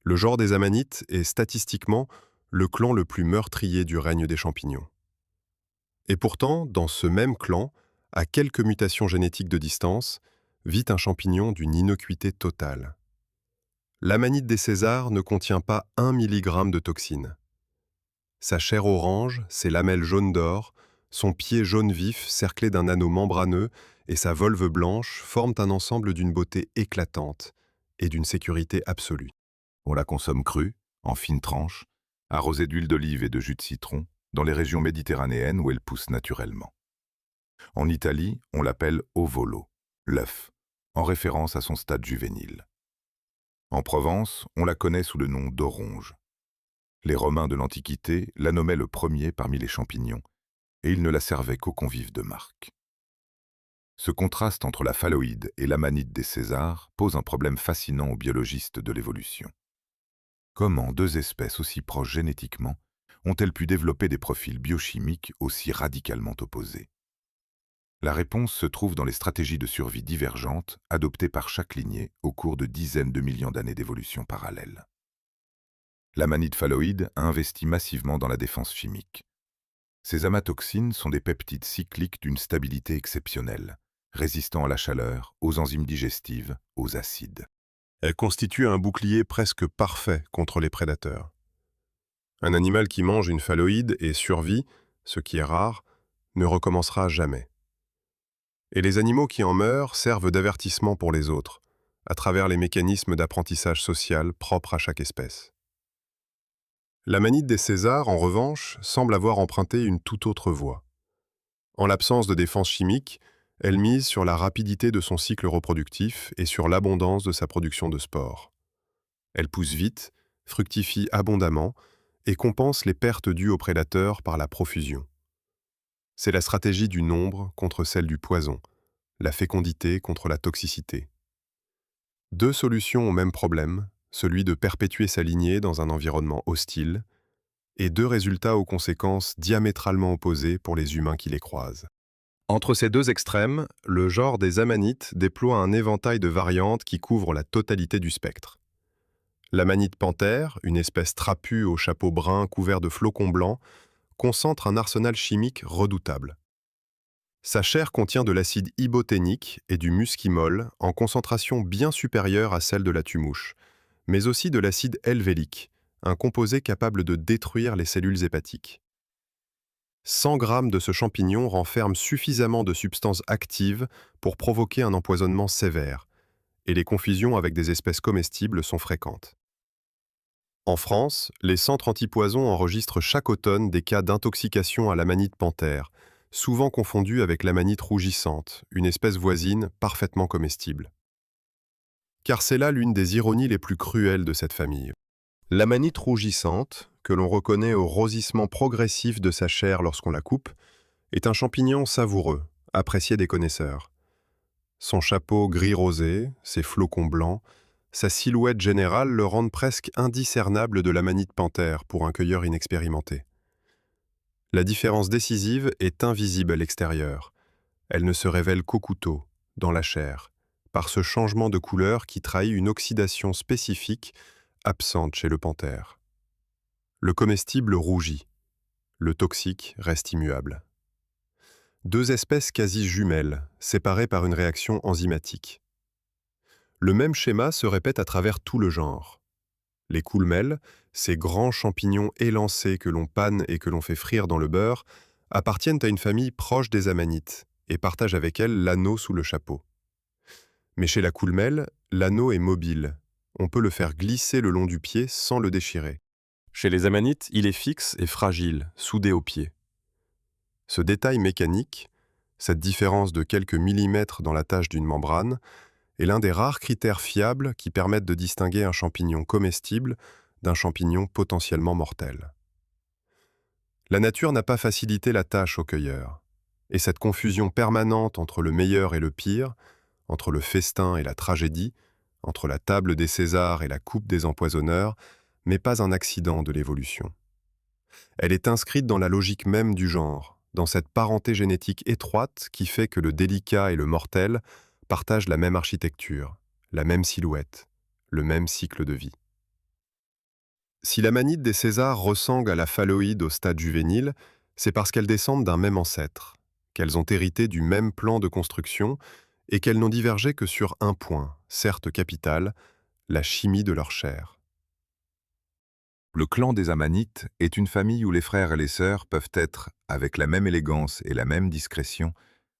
Le genre des amanites est statistiquement le clan le plus meurtrier du règne des champignons. Et pourtant, dans ce même clan, à quelques mutations génétiques de distance, vit un champignon d'une innocuité totale. L'amanite des Césars ne contient pas 1 mg de toxine. Sa chair orange, ses lamelles jaunes d'or, son pied jaune vif cerclé d'un anneau membraneux et sa volve blanche forment un ensemble d'une beauté éclatante et d'une sécurité absolue. On la consomme crue, en fines tranches, arrosée d'huile d'olive et de jus de citron, dans les régions méditerranéennes où elle pousse naturellement. En Italie, on l'appelle ovolo, l'œuf, en référence à son stade juvénile. En Provence, on la connaît sous le nom d'oronge. Les Romains de l'Antiquité la nommaient le premier parmi les champignons, et ils ne la servaient qu'aux convives de marque. Ce contraste entre la phalloïde et l'amanite des Césars pose un problème fascinant aux biologistes de l'évolution. Comment deux espèces aussi proches génétiquement ont-elles pu développer des profils biochimiques aussi radicalement opposés? La réponse se trouve dans les stratégies de survie divergentes adoptées par chaque lignée au cours de dizaines de millions d'années d'évolution parallèle. L'amanite phalloïde a investi massivement dans la défense chimique. Ces amatoxines sont des peptides cycliques d'une stabilité exceptionnelle, résistant à la chaleur, aux enzymes digestives, aux acides. Elle constitue un bouclier presque parfait contre les prédateurs. Un animal qui mange une phalloïde et survit, ce qui est rare, ne recommencera jamais. Et les animaux qui en meurent servent d'avertissement pour les autres, à travers les mécanismes d'apprentissage social propres à chaque espèce. L'amanite des Césars, en revanche, semble avoir emprunté une toute autre voie. En l'absence de défense chimique, elle mise sur la rapidité de son cycle reproductif et sur l'abondance de sa production de spores. Elle pousse vite, fructifie abondamment et compense les pertes dues aux prédateurs par la profusion. C'est la stratégie du nombre contre celle du poison, la fécondité contre la toxicité. Deux solutions au même problème, celui de perpétuer sa lignée dans un environnement hostile, et deux résultats aux conséquences diamétralement opposées pour les humains qui les croisent. Entre ces deux extrêmes, le genre des amanites déploie un éventail de variantes qui couvrent la totalité du spectre. L'amanite panthère, une espèce trapue au chapeau brun couvert de flocons blancs, concentre un arsenal chimique redoutable. Sa chair contient de l'acide iboténique et du muscimol en concentration bien supérieure à celle de la tumouche, mais aussi de l'acide helvélique, un composé capable de détruire les cellules hépatiques. 100 grammes de ce champignon renferment suffisamment de substances actives pour provoquer un empoisonnement sévère, et les confusions avec des espèces comestibles sont fréquentes. En France, les centres antipoison enregistrent chaque automne des cas d'intoxication à l'amanite panthère, souvent confondue avec l'amanite rougissante, une espèce voisine parfaitement comestible. Car c'est là l'une des ironies les plus cruelles de cette famille. L'amanite rougissante, que l'on reconnaît au rosissement progressif de sa chair lorsqu'on la coupe, est un champignon savoureux, apprécié des connaisseurs. Son chapeau gris rosé, ses flocons blancs, sa silhouette générale le rendent presque indiscernable de l'amanite panthère pour un cueilleur inexpérimenté. La différence décisive est invisible à l'extérieur. Elle ne se révèle qu'au couteau, dans la chair, par ce changement de couleur qui trahit une oxydation spécifique absente chez le panthère. Le comestible rougit, le toxique reste immuable. Deux espèces quasi jumelles, séparées par une réaction enzymatique. Le même schéma se répète à travers tout le genre. Les coulmelles, ces grands champignons élancés que l'on panne et que l'on fait frire dans le beurre, appartiennent à une famille proche des amanites et partagent avec elles l'anneau sous le chapeau. Mais chez la coulmelle, l'anneau est mobile. On peut le faire glisser le long du pied sans le déchirer. Chez les amanites, il est fixe et fragile, soudé au pied. Ce détail mécanique, cette différence de quelques millimètres dans la tache d'une membrane, est l'un des rares critères fiables qui permettent de distinguer un champignon comestible d'un champignon potentiellement mortel. La nature n'a pas facilité la tâche aux cueilleurs, et cette confusion permanente entre le meilleur et le pire, entre le festin et la tragédie, entre la table des Césars et la coupe des empoisonneurs, n'est pas un accident de l'évolution. Elle est inscrite dans la logique même du genre, dans cette parenté génétique étroite qui fait que le délicat et le mortel partagent la même architecture, la même silhouette, le même cycle de vie. Si l'amanite des Césars ressemble à la phalloïde au stade juvénile, c'est parce qu'elles descendent d'un même ancêtre, qu'elles ont hérité du même plan de construction et qu'elles n'ont divergé que sur un point, certes capital, la chimie de leur chair. Le clan des Amanites est une famille où les frères et les sœurs peuvent être, avec la même élégance et la même discrétion,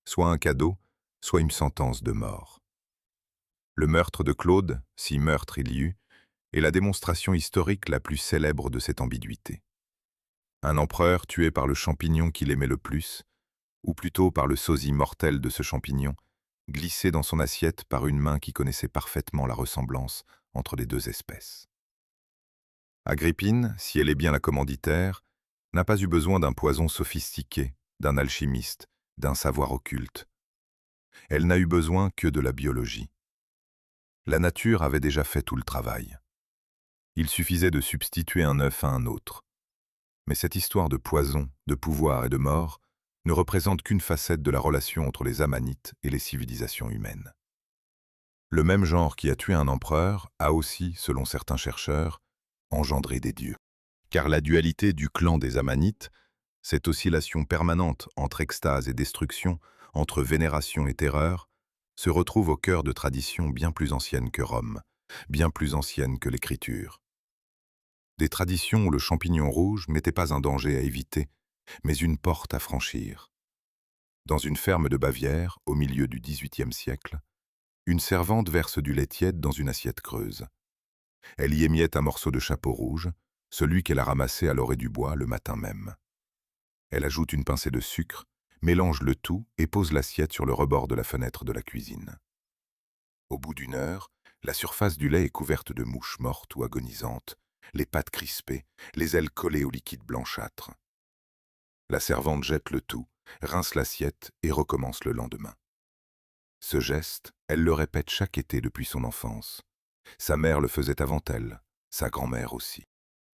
soit un cadeau, soit une sentence de mort. Le meurtre de Claude, si meurtre il y eut, est la démonstration historique la plus célèbre de cette ambiguïté. Un empereur tué par le champignon qu'il aimait le plus, ou plutôt par le sosie mortel de ce champignon, glissé dans son assiette par une main qui connaissait parfaitement la ressemblance entre les deux espèces. Agrippine, si elle est bien la commanditaire, n'a pas eu besoin d'un poison sophistiqué, d'un alchimiste, d'un savoir occulte. Elle n'a eu besoin que de la biologie. La nature avait déjà fait tout le travail. Il suffisait de substituer un œuf à un autre. Mais cette histoire de poison, de pouvoir et de mort ne représente qu'une facette de la relation entre les Amanites et les civilisations humaines. Le même genre qui a tué un empereur a aussi, selon certains chercheurs, engendré des dieux. Car la dualité du clan des Amanites, cette oscillation permanente entre extase et destruction, entre vénération et terreur, se retrouve au cœur de traditions bien plus anciennes que Rome, bien plus anciennes que l'écriture. Des traditions où le champignon rouge n'était pas un danger à éviter, mais une porte à franchir. Dans une ferme de Bavière, au milieu du XVIIIe siècle, une servante verse du lait tiède dans une assiette creuse. Elle y émiette un morceau de chapeau rouge, celui qu'elle a ramassé à l'orée du bois le matin même. Elle ajoute une pincée de sucre, mélange le tout et pose l'assiette sur le rebord de la fenêtre de la cuisine. Au bout d'une heure, la surface du lait est couverte de mouches mortes ou agonisantes, les pattes crispées, les ailes collées au liquide blanchâtre. La servante jette le tout, rince l'assiette et recommence le lendemain. Ce geste, elle le répète chaque été depuis son enfance. Sa mère le faisait avant elle, sa grand-mère aussi.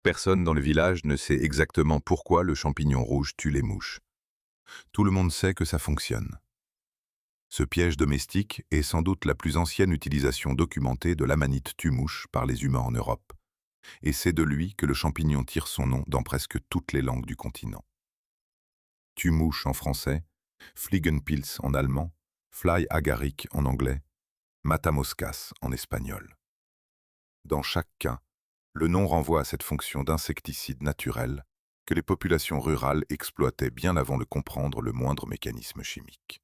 Personne dans le village ne sait exactement pourquoi le champignon rouge tue les mouches. Tout le monde sait que ça fonctionne. Ce piège domestique est sans doute la plus ancienne utilisation documentée de l'amanite tue-mouche par les humains en Europe. Et c'est de lui que le champignon tire son nom dans presque toutes les langues du continent. Tue-mouche en français, Fliegenpilz en allemand, Fly agaric en anglais, Matamoscas en espagnol. Dans chaque cas, le nom renvoie à cette fonction d'insecticide naturel que les populations rurales exploitaient bien avant de comprendre le moindre mécanisme chimique.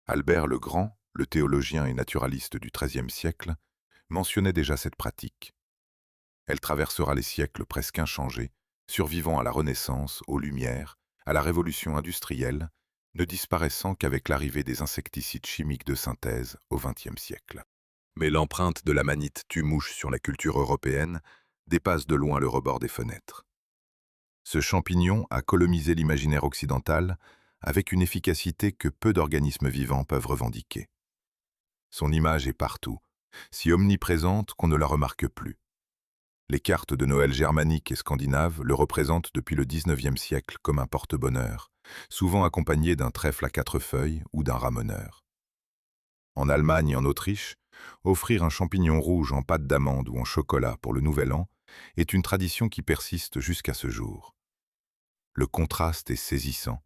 Albert le Grand, le théologien et naturaliste du XIIIe siècle, mentionnait déjà cette pratique. Elle traversera les siècles presque inchangés, survivant à la Renaissance, aux Lumières, à la Révolution industrielle, ne disparaissant qu'avec l'arrivée des insecticides chimiques de synthèse au XXe siècle. Mais l'empreinte de l'amanite tue-mouche sur la culture européenne dépasse de loin le rebord des fenêtres. Ce champignon a colonisé l'imaginaire occidental avec une efficacité que peu d'organismes vivants peuvent revendiquer. Son image est partout, si omniprésente qu'on ne la remarque plus. Les cartes de Noël germaniques et scandinaves le représentent depuis le XIXe siècle comme un porte-bonheur, souvent accompagné d'un trèfle à 4 feuilles ou d'un ramoneur. En Allemagne et en Autriche, offrir un champignon rouge en pâte d'amande ou en chocolat pour le Nouvel An est une tradition qui persiste jusqu'à ce jour. Le contraste est saisissant.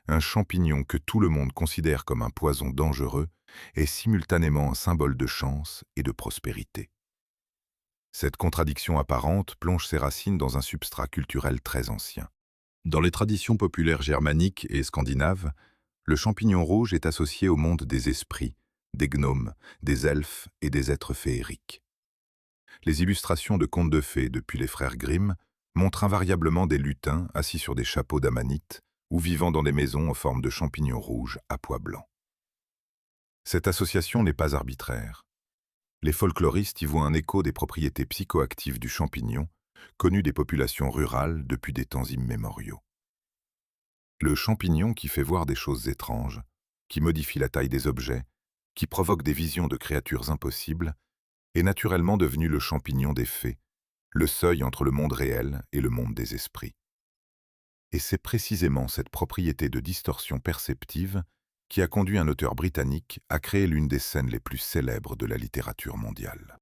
Un champignon que tout le monde considère comme un poison dangereux est simultanément un symbole de chance et de prospérité. Cette contradiction apparente plonge ses racines dans un substrat culturel très ancien. Dans les traditions populaires germaniques et scandinaves, le champignon rouge est associé au monde des esprits, des gnomes, des elfes et des êtres féeriques. Les illustrations de contes de fées depuis les frères Grimm montrent invariablement des lutins assis sur des chapeaux d'amanite ou vivant dans des maisons en forme de champignons rouges à pois blancs. Cette association n'est pas arbitraire. Les folkloristes y voient un écho des propriétés psychoactives du champignon, connu des populations rurales depuis des temps immémoriaux. Le champignon qui fait voir des choses étranges, qui modifie la taille des objets, qui provoque des visions de créatures impossibles, est naturellement devenu le champignon des fées, le seuil entre le monde réel et le monde des esprits. Et c'est précisément cette propriété de distorsion perceptive qui a conduit un auteur britannique à créer l'une des scènes les plus célèbres de la littérature mondiale.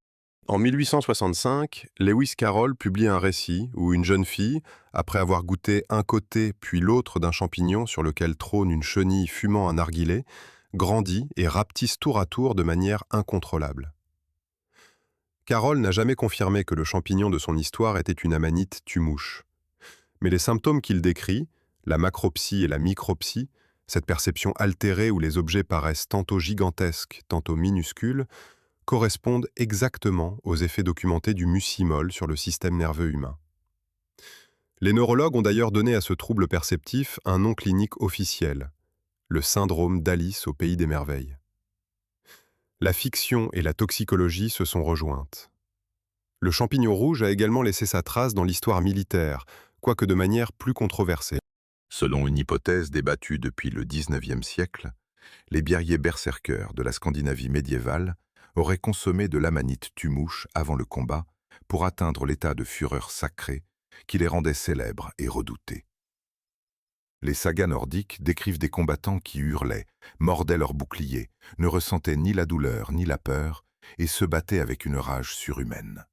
En 1865, Lewis Carroll publie un récit où une jeune fille, après avoir goûté un côté puis l'autre d'un champignon sur lequel trône une chenille fumant un narguilé, grandit et rapetisse tour à tour de manière incontrôlable. Carroll n'a jamais confirmé que le champignon de son histoire était une amanite tue-mouche. Mais les symptômes qu'il décrit, la macropsie et la micropsie, Cette perception altérée où les objets paraissent tantôt gigantesques, tantôt minuscules, correspondent exactement aux effets documentés du mucimol sur le système nerveux humain. Les neurologues ont d'ailleurs donné à ce trouble perceptif un nom clinique officiel, le syndrome d'Alice au pays des merveilles. La fiction et la toxicologie se sont rejointes. Le champignon rouge a également laissé sa trace dans l'histoire militaire, quoique de manière plus controversée. Selon une hypothèse débattue depuis le XIXe siècle, les guerriers berserkers de la Scandinavie médiévale auraient consommé de l'amanite tue-mouche avant le combat pour atteindre l'état de fureur sacrée qui les rendait célèbres et redoutés. Les sagas nordiques décrivent des combattants qui hurlaient, mordaient leurs boucliers, ne ressentaient ni la douleur ni la peur et se battaient avec une rage surhumaine.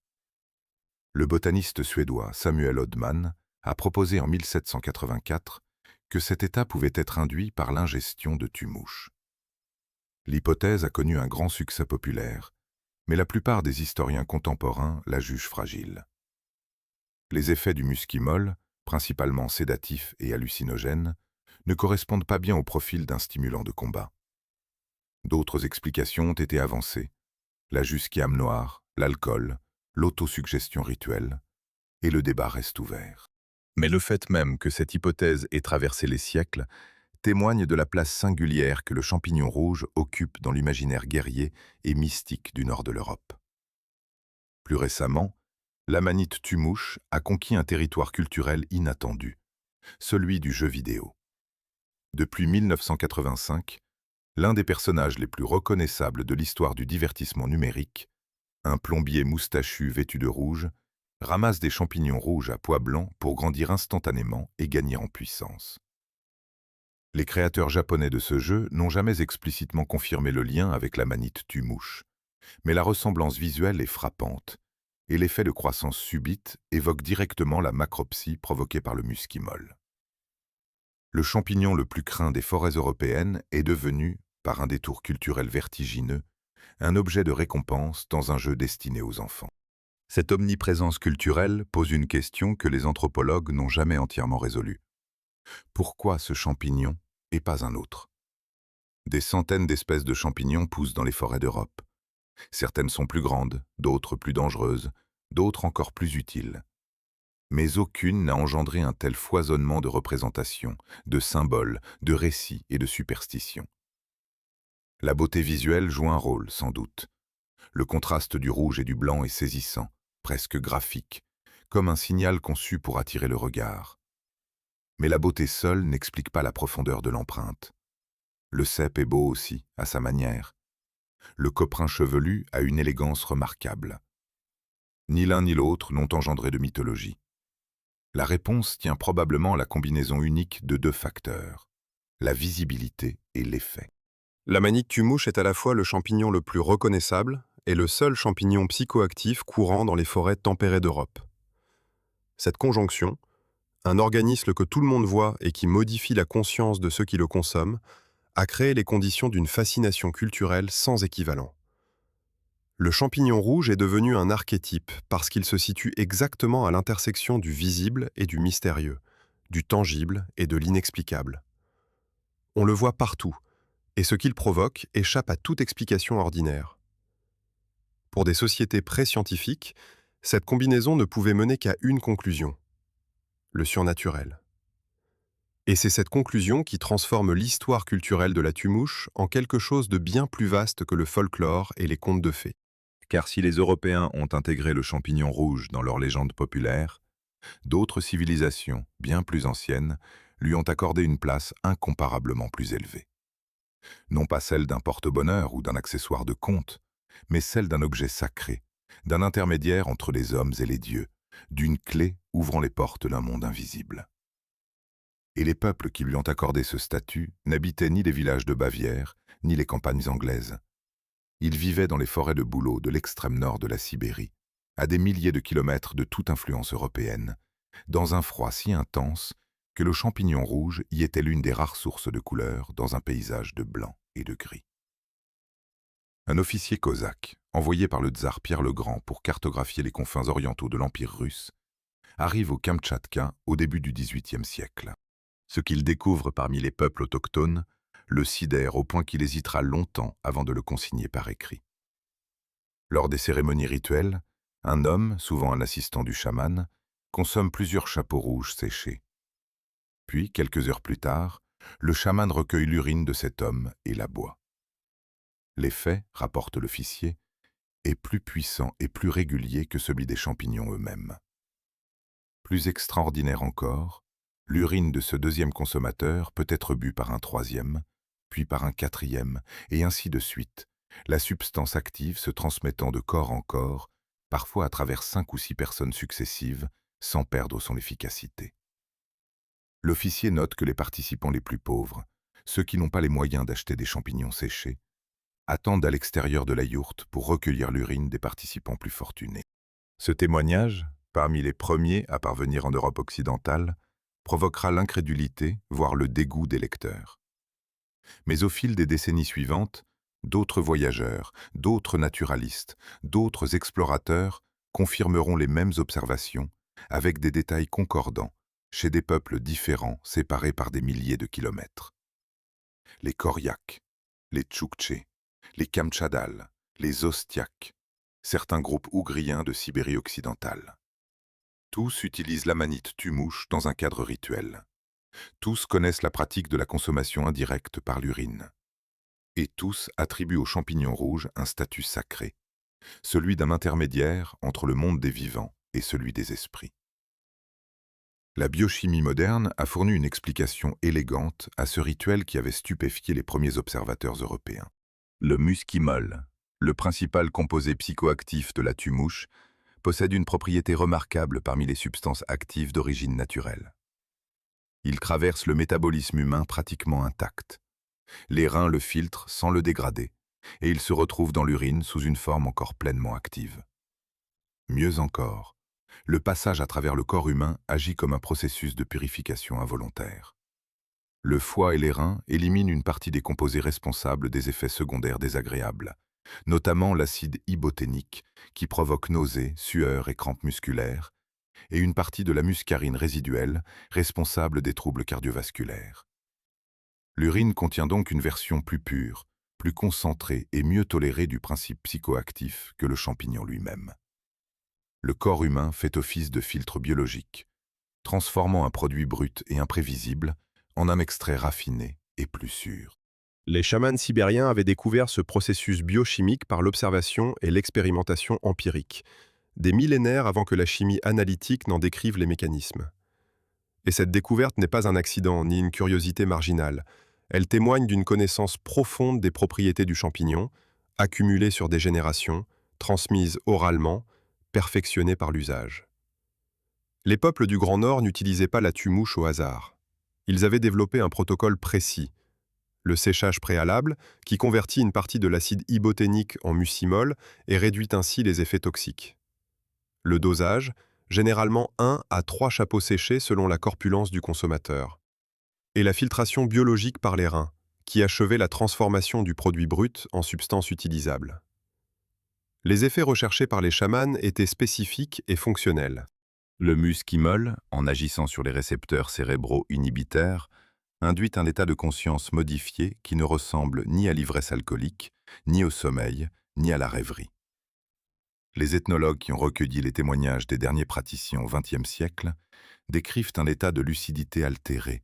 Le botaniste suédois Samuel Odman a proposé en 1784 que cet état pouvait être induit par l'ingestion de tue-mouches. L'hypothèse a connu un grand succès populaire, mais la plupart des historiens contemporains la jugent fragile. Les effets du muskimol, principalement sédatifs et hallucinogènes, ne correspondent pas bien au profil d'un stimulant de combat. D'autres explications ont été avancées, la jusquiame noire, l'alcool, l'autosuggestion rituelle, et le débat reste ouvert. Mais le fait même que cette hypothèse ait traversé les siècles témoigne de la place singulière que le champignon rouge occupe dans l'imaginaire guerrier et mystique du nord de l'Europe. Plus récemment, l'amanite tue-mouche a conquis un territoire culturel inattendu, celui du jeu vidéo. Depuis 1985, l'un des personnages les plus reconnaissables de l'histoire du divertissement numérique, un plombier moustachu vêtu de rouge, ramasse des champignons rouges à pois blancs pour grandir instantanément et gagner en puissance. Les créateurs japonais de ce jeu n'ont jamais explicitement confirmé le lien avec l'amanite tue-mouche, mais la ressemblance visuelle est frappante, et l'effet de croissance subite évoque directement la macropsie provoquée par le muskimol. Le champignon le plus craint des forêts européennes est devenu, par un détour culturel vertigineux, un objet de récompense dans un jeu destiné aux enfants. Cette omniprésence culturelle pose une question que les anthropologues n'ont jamais entièrement résolue. Pourquoi ce champignon et pas un autre? Des centaines d'espèces de champignons poussent dans les forêts d'Europe. Certaines sont plus grandes, d'autres plus dangereuses, d'autres encore plus utiles. Mais aucune n'a engendré un tel foisonnement de représentations, de symboles, de récits et de superstitions. La beauté visuelle joue un rôle, sans doute. Le contraste du rouge et du blanc est saisissant, presque graphique, comme un signal conçu pour attirer le regard. Mais la beauté seule n'explique pas la profondeur de l'empreinte. Le cep est beau aussi, à sa manière. Le coprin chevelu a une élégance remarquable. Ni l'un ni l'autre n'ont engendré de mythologie. La réponse tient probablement à la combinaison unique de deux facteurs, la visibilité et l'effet. L'amanite tue-mouche est à la fois le champignon le plus reconnaissable et le seul champignon psychoactif courant dans les forêts tempérées d'Europe. Cette conjonction, un organisme que tout le monde voit et qui modifie la conscience de ceux qui le consomment, a créé les conditions d'une fascination culturelle sans équivalent. Le champignon rouge est devenu un archétype parce qu'il se situe exactement à l'intersection du visible et du mystérieux, du tangible et de l'inexplicable. On le voit partout, et ce qu'il provoque échappe à toute explication ordinaire. Pour des sociétés pré-scientifiques, cette combinaison ne pouvait mener qu'à une conclusion: le surnaturel. Et c'est cette conclusion qui transforme l'histoire culturelle de la tue-mouche en quelque chose de bien plus vaste que le folklore et les contes de fées. Car si les Européens ont intégré le champignon rouge dans leurs légendes populaires, d'autres civilisations, bien plus anciennes, lui ont accordé une place incomparablement plus élevée. Non pas celle d'un porte-bonheur ou d'un accessoire de conte, mais celle d'un objet sacré, d'un intermédiaire entre les hommes et les dieux, d'une clé ouvrant les portes d'un monde invisible. Et les peuples qui lui ont accordé ce statut n'habitaient ni les villages de Bavière, ni les campagnes anglaises. Ils vivaient dans les forêts de bouleaux de l'extrême nord de la Sibérie, à des milliers de kilomètres de toute influence européenne, dans un froid si intense que le champignon rouge y était l'une des rares sources de couleurs dans un paysage de blanc et de gris. Un officier cosaque, envoyé par le tsar Pierre le Grand pour cartographier les confins orientaux de l'Empire russe, arrive au Kamtchatka au début du XVIIIe siècle. Ce qu'ils découvrent parmi les peuples autochtones le sidère au point qu'il hésitera longtemps avant de le consigner par écrit. Lors des cérémonies rituelles, un homme, souvent un assistant du chaman, consomme plusieurs chapeaux rouges séchés. Puis, quelques heures plus tard, le chaman recueille l'urine de cet homme et la boit. L'effet, rapporte l'officier, est plus puissant et plus régulier que celui des champignons eux-mêmes. Plus extraordinaire encore, l'urine de ce deuxième consommateur peut être bue par un troisième, puis par un quatrième, et ainsi de suite, la substance active se transmettant de corps en corps, parfois à travers 5 ou 6 personnes successives, sans perdre son efficacité. L'officier note que les participants les plus pauvres, ceux qui n'ont pas les moyens d'acheter des champignons séchés, attendent à l'extérieur de la yourte pour recueillir l'urine des participants plus fortunés. Ce témoignage, parmi les premiers à parvenir en Europe occidentale, provoquera l'incrédulité, voire le dégoût des lecteurs. Mais au fil des décennies suivantes, d'autres voyageurs, d'autres naturalistes, d'autres explorateurs confirmeront les mêmes observations, avec des détails concordants, chez des peuples différents séparés par des milliers de kilomètres. Les Koryaks, les Tchouktsés, les Kamtchadals, les Ostiaks, certains groupes ougriens de Sibérie occidentale. Tous utilisent l'amanite tumouche dans un cadre rituel. Tous connaissent la pratique de la consommation indirecte par l'urine. Et tous attribuent aux champignons rouges un statut sacré, celui d'un intermédiaire entre le monde des vivants et celui des esprits. La biochimie moderne a fourni une explication élégante à ce rituel qui avait stupéfié les premiers observateurs européens. Le muskimol, le principal composé psychoactif de la tumouche, possède une propriété remarquable parmi les substances actives d'origine naturelle. Il traverse le métabolisme humain pratiquement intact. Les reins le filtrent sans le dégrader, et il se retrouve dans l'urine sous une forme encore pleinement active. Mieux encore, le passage à travers le corps humain agit comme un processus de purification involontaire. Le foie et les reins éliminent une partie des composés responsables des effets secondaires désagréables, notamment l'acide iboténique qui provoque nausées, sueurs et crampes musculaires, et une partie de la muscarine résiduelle responsable des troubles cardiovasculaires. L'urine contient donc une version plus pure, plus concentrée et mieux tolérée du principe psychoactif que le champignon lui-même. Le corps humain fait office de filtre biologique, transformant un produit brut et imprévisible en un extrait raffiné et plus sûr. Les chamans sibériens avaient découvert ce processus biochimique par l'observation et l'expérimentation empirique, des millénaires avant que la chimie analytique n'en décrive les mécanismes. Et cette découverte n'est pas un accident ni une curiosité marginale. Elle témoigne d'une connaissance profonde des propriétés du champignon, accumulée sur des générations, transmise oralement, perfectionnée par l'usage. Les peuples du Grand Nord n'utilisaient pas la tumouche au hasard. Ils avaient développé un protocole précis, le séchage préalable, qui convertit une partie de l'acide iboténique en mucimol et réduit ainsi les effets toxiques. Le dosage, généralement 1 à 3 chapeaux séchés selon la corpulence du consommateur. Et la filtration biologique par les reins, qui achevait la transformation du produit brut en substance utilisable. Les effets recherchés par les chamans étaient spécifiques et fonctionnels. Le muskimol, en agissant sur les récepteurs cérébraux inhibitaires, induit un état de conscience modifié qui ne ressemble ni à l'ivresse alcoolique, ni au sommeil, ni à la rêverie. Les ethnologues qui ont recueilli les témoignages des derniers praticiens au XXe siècle décrivent un état de lucidité altéré,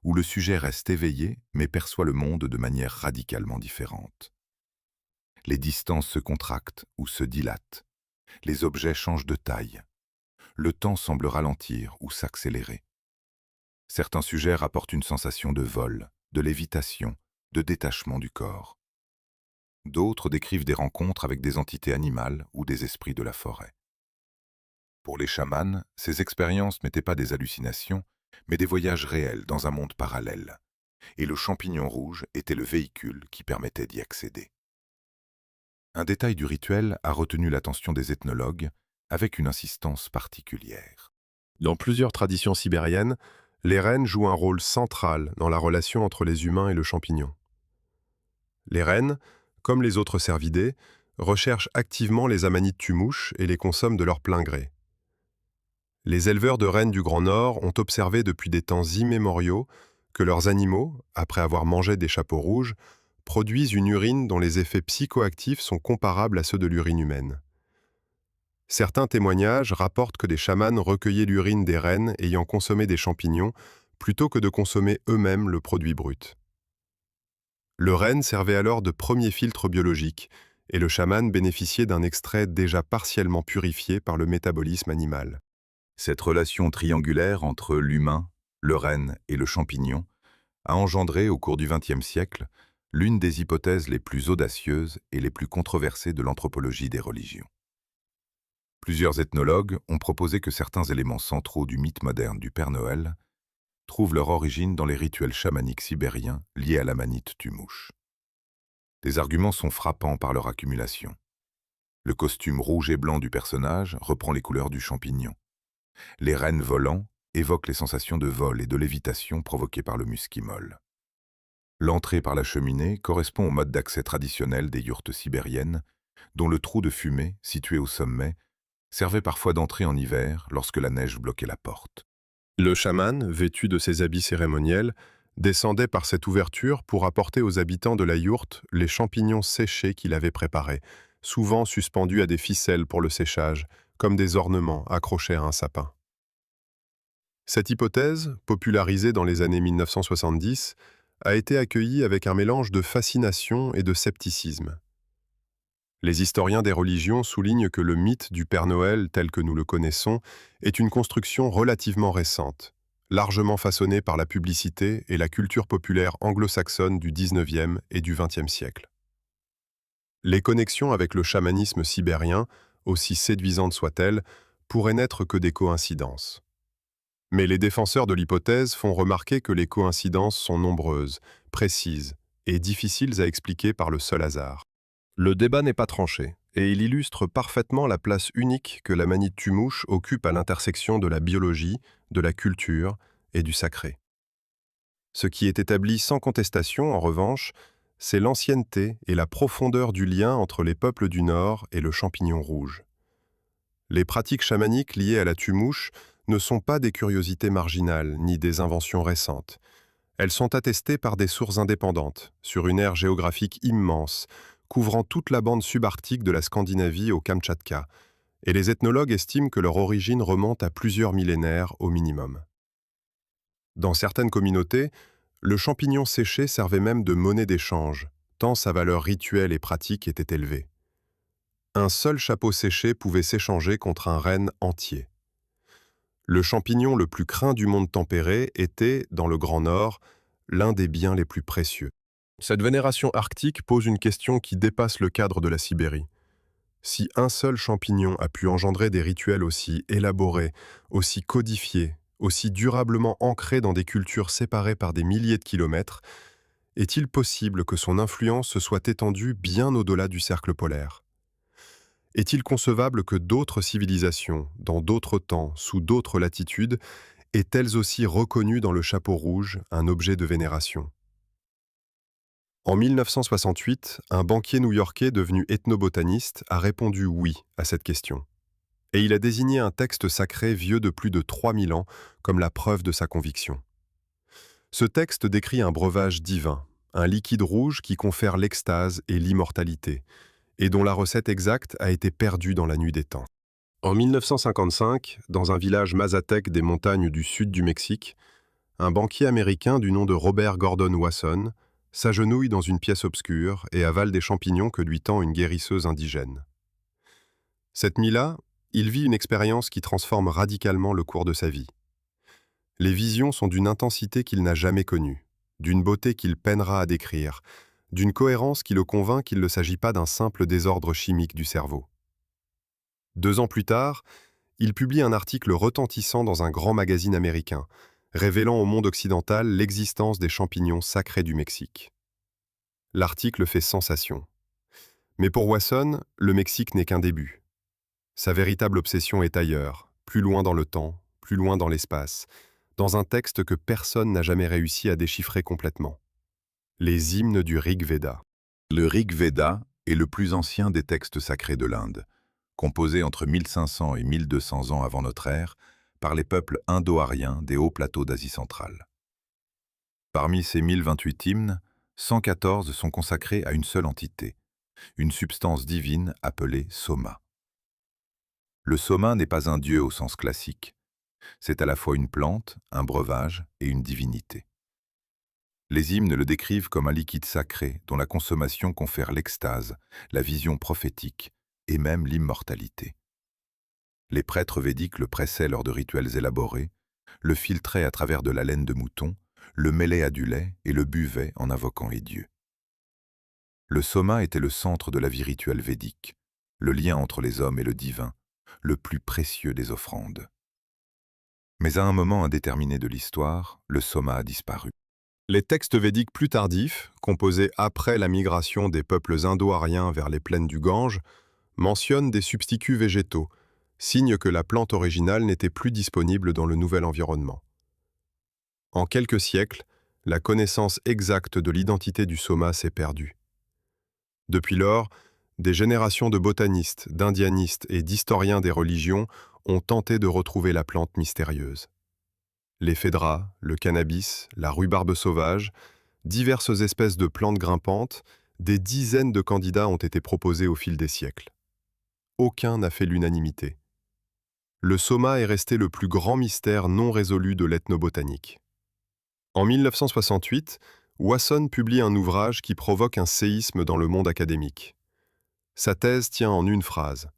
où le sujet reste éveillé mais perçoit le monde de manière radicalement différente. Les distances se contractent ou se dilatent. Les objets changent de taille. Le temps semble ralentir ou s'accélérer. Certains sujets rapportent une sensation de vol, de lévitation, de détachement du corps. D'autres décrivent des rencontres avec des entités animales ou des esprits de la forêt. Pour les chamans, ces expériences n'étaient pas des hallucinations, mais des voyages réels dans un monde parallèle. Et le champignon rouge était le véhicule qui permettait d'y accéder. Un détail du rituel a retenu l'attention des ethnologues avec une insistance particulière. Dans plusieurs traditions sibériennes, les reines jouent un rôle central dans la relation entre les humains et le champignon. Les reines, comme les autres cervidés, recherchent activement les amanites tumouches et les consomment de leur plein gré. Les éleveurs de rennes du Grand Nord ont observé depuis des temps immémoriaux que leurs animaux, après avoir mangé des chapeaux rouges, produisent une urine dont les effets psychoactifs sont comparables à ceux de l'urine humaine. Certains témoignages rapportent que des chamans recueillaient l'urine des rennes ayant consommé des champignons plutôt que de consommer eux-mêmes le produit brut. Le renne servait alors de premier filtre biologique et le chaman bénéficiait d'un extrait déjà partiellement purifié par le métabolisme animal. Cette relation triangulaire entre l'humain, le renne et le champignon a engendré au cours du XXe siècle l'une des hypothèses les plus audacieuses et les plus controversées de l'anthropologie des religions. Plusieurs ethnologues ont proposé que certains éléments centraux du mythe moderne du Père Noël trouvent leur origine dans les rituels chamaniques sibériens liés à la manite tumouche. Les arguments sont frappants par leur accumulation. Le costume rouge et blanc du personnage reprend les couleurs du champignon. Les rennes volants évoquent les sensations de vol et de lévitation provoquées par le muskimol. L'entrée par la cheminée correspond au mode d'accès traditionnel des yourtes sibériennes, dont le trou de fumée, situé au sommet, servait parfois d'entrée en hiver lorsque la neige bloquait la porte. Le chaman, vêtu de ses habits cérémoniels, descendait par cette ouverture pour apporter aux habitants de la yourte les champignons séchés qu'il avait préparés, souvent suspendus à des ficelles pour le séchage, comme des ornements accrochés à un sapin. Cette hypothèse, popularisée dans les années 1970, a été accueillie avec un mélange de fascination et de scepticisme. Les historiens des religions soulignent que le mythe du Père Noël tel que nous le connaissons est une construction relativement récente, largement façonnée par la publicité et la culture populaire anglo-saxonne du XIXe et du XXe siècle. Les connexions avec le chamanisme sibérien, aussi séduisantes soient-elles, pourraient n'être que des coïncidences. Mais les défenseurs de l'hypothèse font remarquer que les coïncidences sont nombreuses, précises et difficiles à expliquer par le seul hasard. Le débat n'est pas tranché, et il illustre parfaitement la place unique que la manite tumouche occupe à l'intersection de la biologie, de la culture et du sacré. Ce qui est établi sans contestation, en revanche, c'est l'ancienneté et la profondeur du lien entre les peuples du Nord et le champignon rouge. Les pratiques chamaniques liées à la tumouche ne sont pas des curiosités marginales ni des inventions récentes. Elles sont attestées par des sources indépendantes, sur une aire géographique immense, couvrant toute la bande subarctique de la Scandinavie au Kamtchatka, et les ethnologues estiment que leur origine remonte à plusieurs millénaires au minimum. Dans certaines communautés, le champignon séché servait même de monnaie d'échange, tant sa valeur rituelle et pratique était élevée. Un seul chapeau séché pouvait s'échanger contre un renne entier. Le champignon le plus craint du monde tempéré était, dans le Grand Nord, l'un des biens les plus précieux. Cette vénération arctique pose une question qui dépasse le cadre de la Sibérie. Si un seul champignon a pu engendrer des rituels aussi élaborés, aussi codifiés, aussi durablement ancrés dans des cultures séparées par des milliers de kilomètres, est-il possible que son influence se soit étendue bien au-delà du cercle polaire? Est-il concevable que d'autres civilisations, dans d'autres temps, sous d'autres latitudes, aient elles aussi reconnu dans le chapeau rouge un objet de vénération? En 1968, un banquier new-yorkais devenu ethnobotaniste a répondu oui à cette question. Et il a désigné un texte sacré vieux de plus de 3000 ans comme la preuve de sa conviction. Ce texte décrit un breuvage divin, un liquide rouge qui confère l'extase et l'immortalité, et dont la recette exacte a été perdue dans la nuit des temps. En 1955, dans un village mazatèque des montagnes du sud du Mexique, un banquier américain du nom de Robert Gordon Wasson s'agenouille dans une pièce obscure et avale des champignons que lui tend une guérisseuse indigène. Cette nuit-là, il vit une expérience qui transforme radicalement le cours de sa vie. Les visions sont d'une intensité qu'il n'a jamais connue, d'une beauté qu'il peinera à décrire, d'une cohérence qui le convainc qu'il ne s'agit pas d'un simple désordre chimique du cerveau. 2 ans plus tard, il publie un article retentissant dans un grand magazine américain, révélant au monde occidental l'existence des champignons sacrés du Mexique. L'article fait sensation. Mais pour Wasson, le Mexique n'est qu'un début. Sa véritable obsession est ailleurs, plus loin dans le temps, plus loin dans l'espace, dans un texte que personne n'a jamais réussi à déchiffrer complètement. Les hymnes du Rig Veda. Le Rig Veda est le plus ancien des textes sacrés de l'Inde, composé entre 1500 et 1200 ans avant notre ère, par les peuples indo-aryens des hauts plateaux d'Asie centrale. Parmi ces 1028 hymnes, 114 sont consacrés à une seule entité, une substance divine appelée soma. Le soma n'est pas un dieu au sens classique, c'est à la fois une plante, un breuvage et une divinité. Les hymnes le décrivent comme un liquide sacré dont la consommation confère l'extase, la vision prophétique et même l'immortalité. Les prêtres védiques le pressaient lors de rituels élaborés, le filtraient à travers de la laine de mouton, le mêlaient à du lait et le buvaient en invoquant les dieux. Le soma était le centre de la vie rituelle védique, le lien entre les hommes et le divin, le plus précieux des offrandes. Mais à un moment indéterminé de l'histoire, le soma a disparu. Les textes védiques plus tardifs, composés après la migration des peuples indo-aryens vers les plaines du Gange, mentionnent des substituts végétaux, signe que la plante originale n'était plus disponible dans le nouvel environnement. En quelques siècles, la connaissance exacte de l'identité du soma s'est perdue. Depuis lors, des générations de botanistes, d'indianistes et d'historiens des religions ont tenté de retrouver la plante mystérieuse. Les phèdras, le cannabis, la rhubarbe sauvage, diverses espèces de plantes grimpantes, des dizaines de candidats ont été proposés au fil des siècles. Aucun n'a fait l'unanimité. Le soma est resté le plus grand mystère non résolu de l'ethnobotanique. En 1968, Wasson publie un ouvrage qui provoque un séisme dans le monde académique. Sa thèse tient en une phrase :